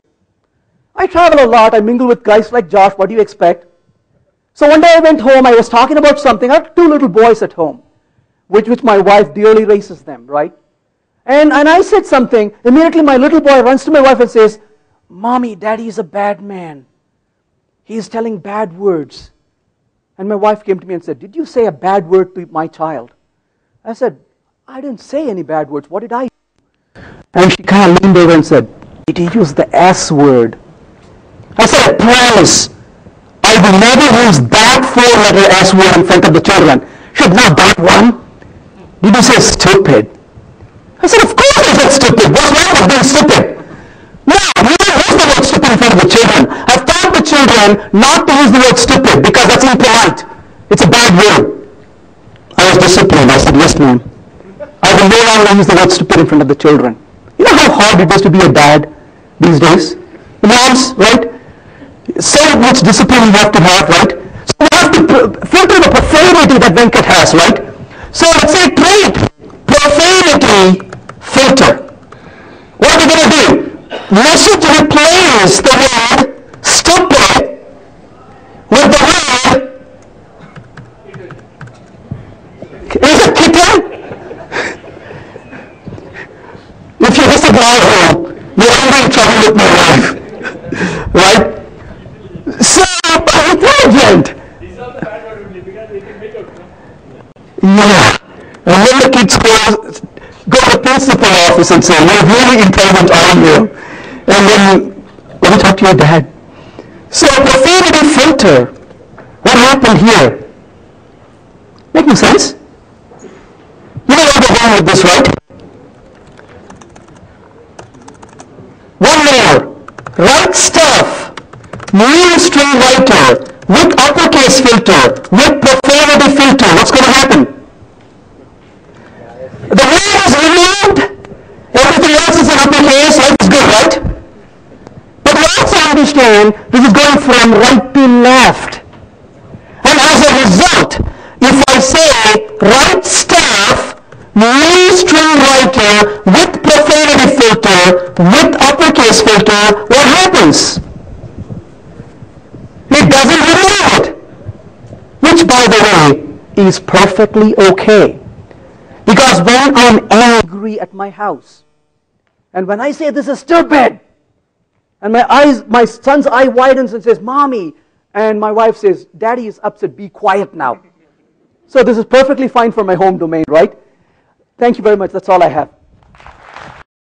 I travel a lot, I mingle with guys like Josh, what do you expect? So one day I went home, I was talking about something. I have two little boys at home, which my wife dearly raises them, right? And I said something, immediately my little boy runs to my wife and says, Mommy, Daddy is a bad man. He is telling bad words. And my wife came to me and said, did you say a bad word to my child? I said, I didn't say any bad words. What did I do? And she kind of leaned over and said, did you use the S word? I said, I promise, I will never use that 4-letter S word in front of the children. Should not that one. Did you say stupid? I said, of course I said stupid. What's wrong with being stupid? No, you don't use the word stupid in front of the children. I've taught the children not to use the word stupid because that's impolite. It's a bad word. I was disciplined. I said, yes, ma'am. I will no longer use the word stupid in front of the children. You know how hard it is to be a dad these days? The moms, right? So much discipline you have to have, right? So you have to filter the profanity that Venkat has, right? So let's say trait, profanity filter. What are we going to do? Message replace the word stupid with the word, is it kitten? If you disagree, you're already in trouble with my wife, right? So, intelligent. These are the bad words because they can make a Yeah. And then the kids go to the principal office and say, you're really intelligent, aren't you? And then, let me talk to your dad. So, profanity filter. What happened here? Making sense? You know where we're going with this, right? One more. Write stuff. New string writer with uppercase filter, with profanity filter. What's going to happen? The word is removed. Everything else is in uppercase. Life is good, right? But we also understand this is going from right to left. And as a result, if I say write stuff, new string writer with profanity filter, with uppercase filter, what happens? It doesn't remove it. Which, by the way, is perfectly okay. Because when I'm angry at my house, and when I say this is stupid, and my son's eye widens and says, Mommy, and my wife says, Daddy is upset, be quiet now. So this is perfectly fine for my home domain, right? Thank you very much. That's all I have.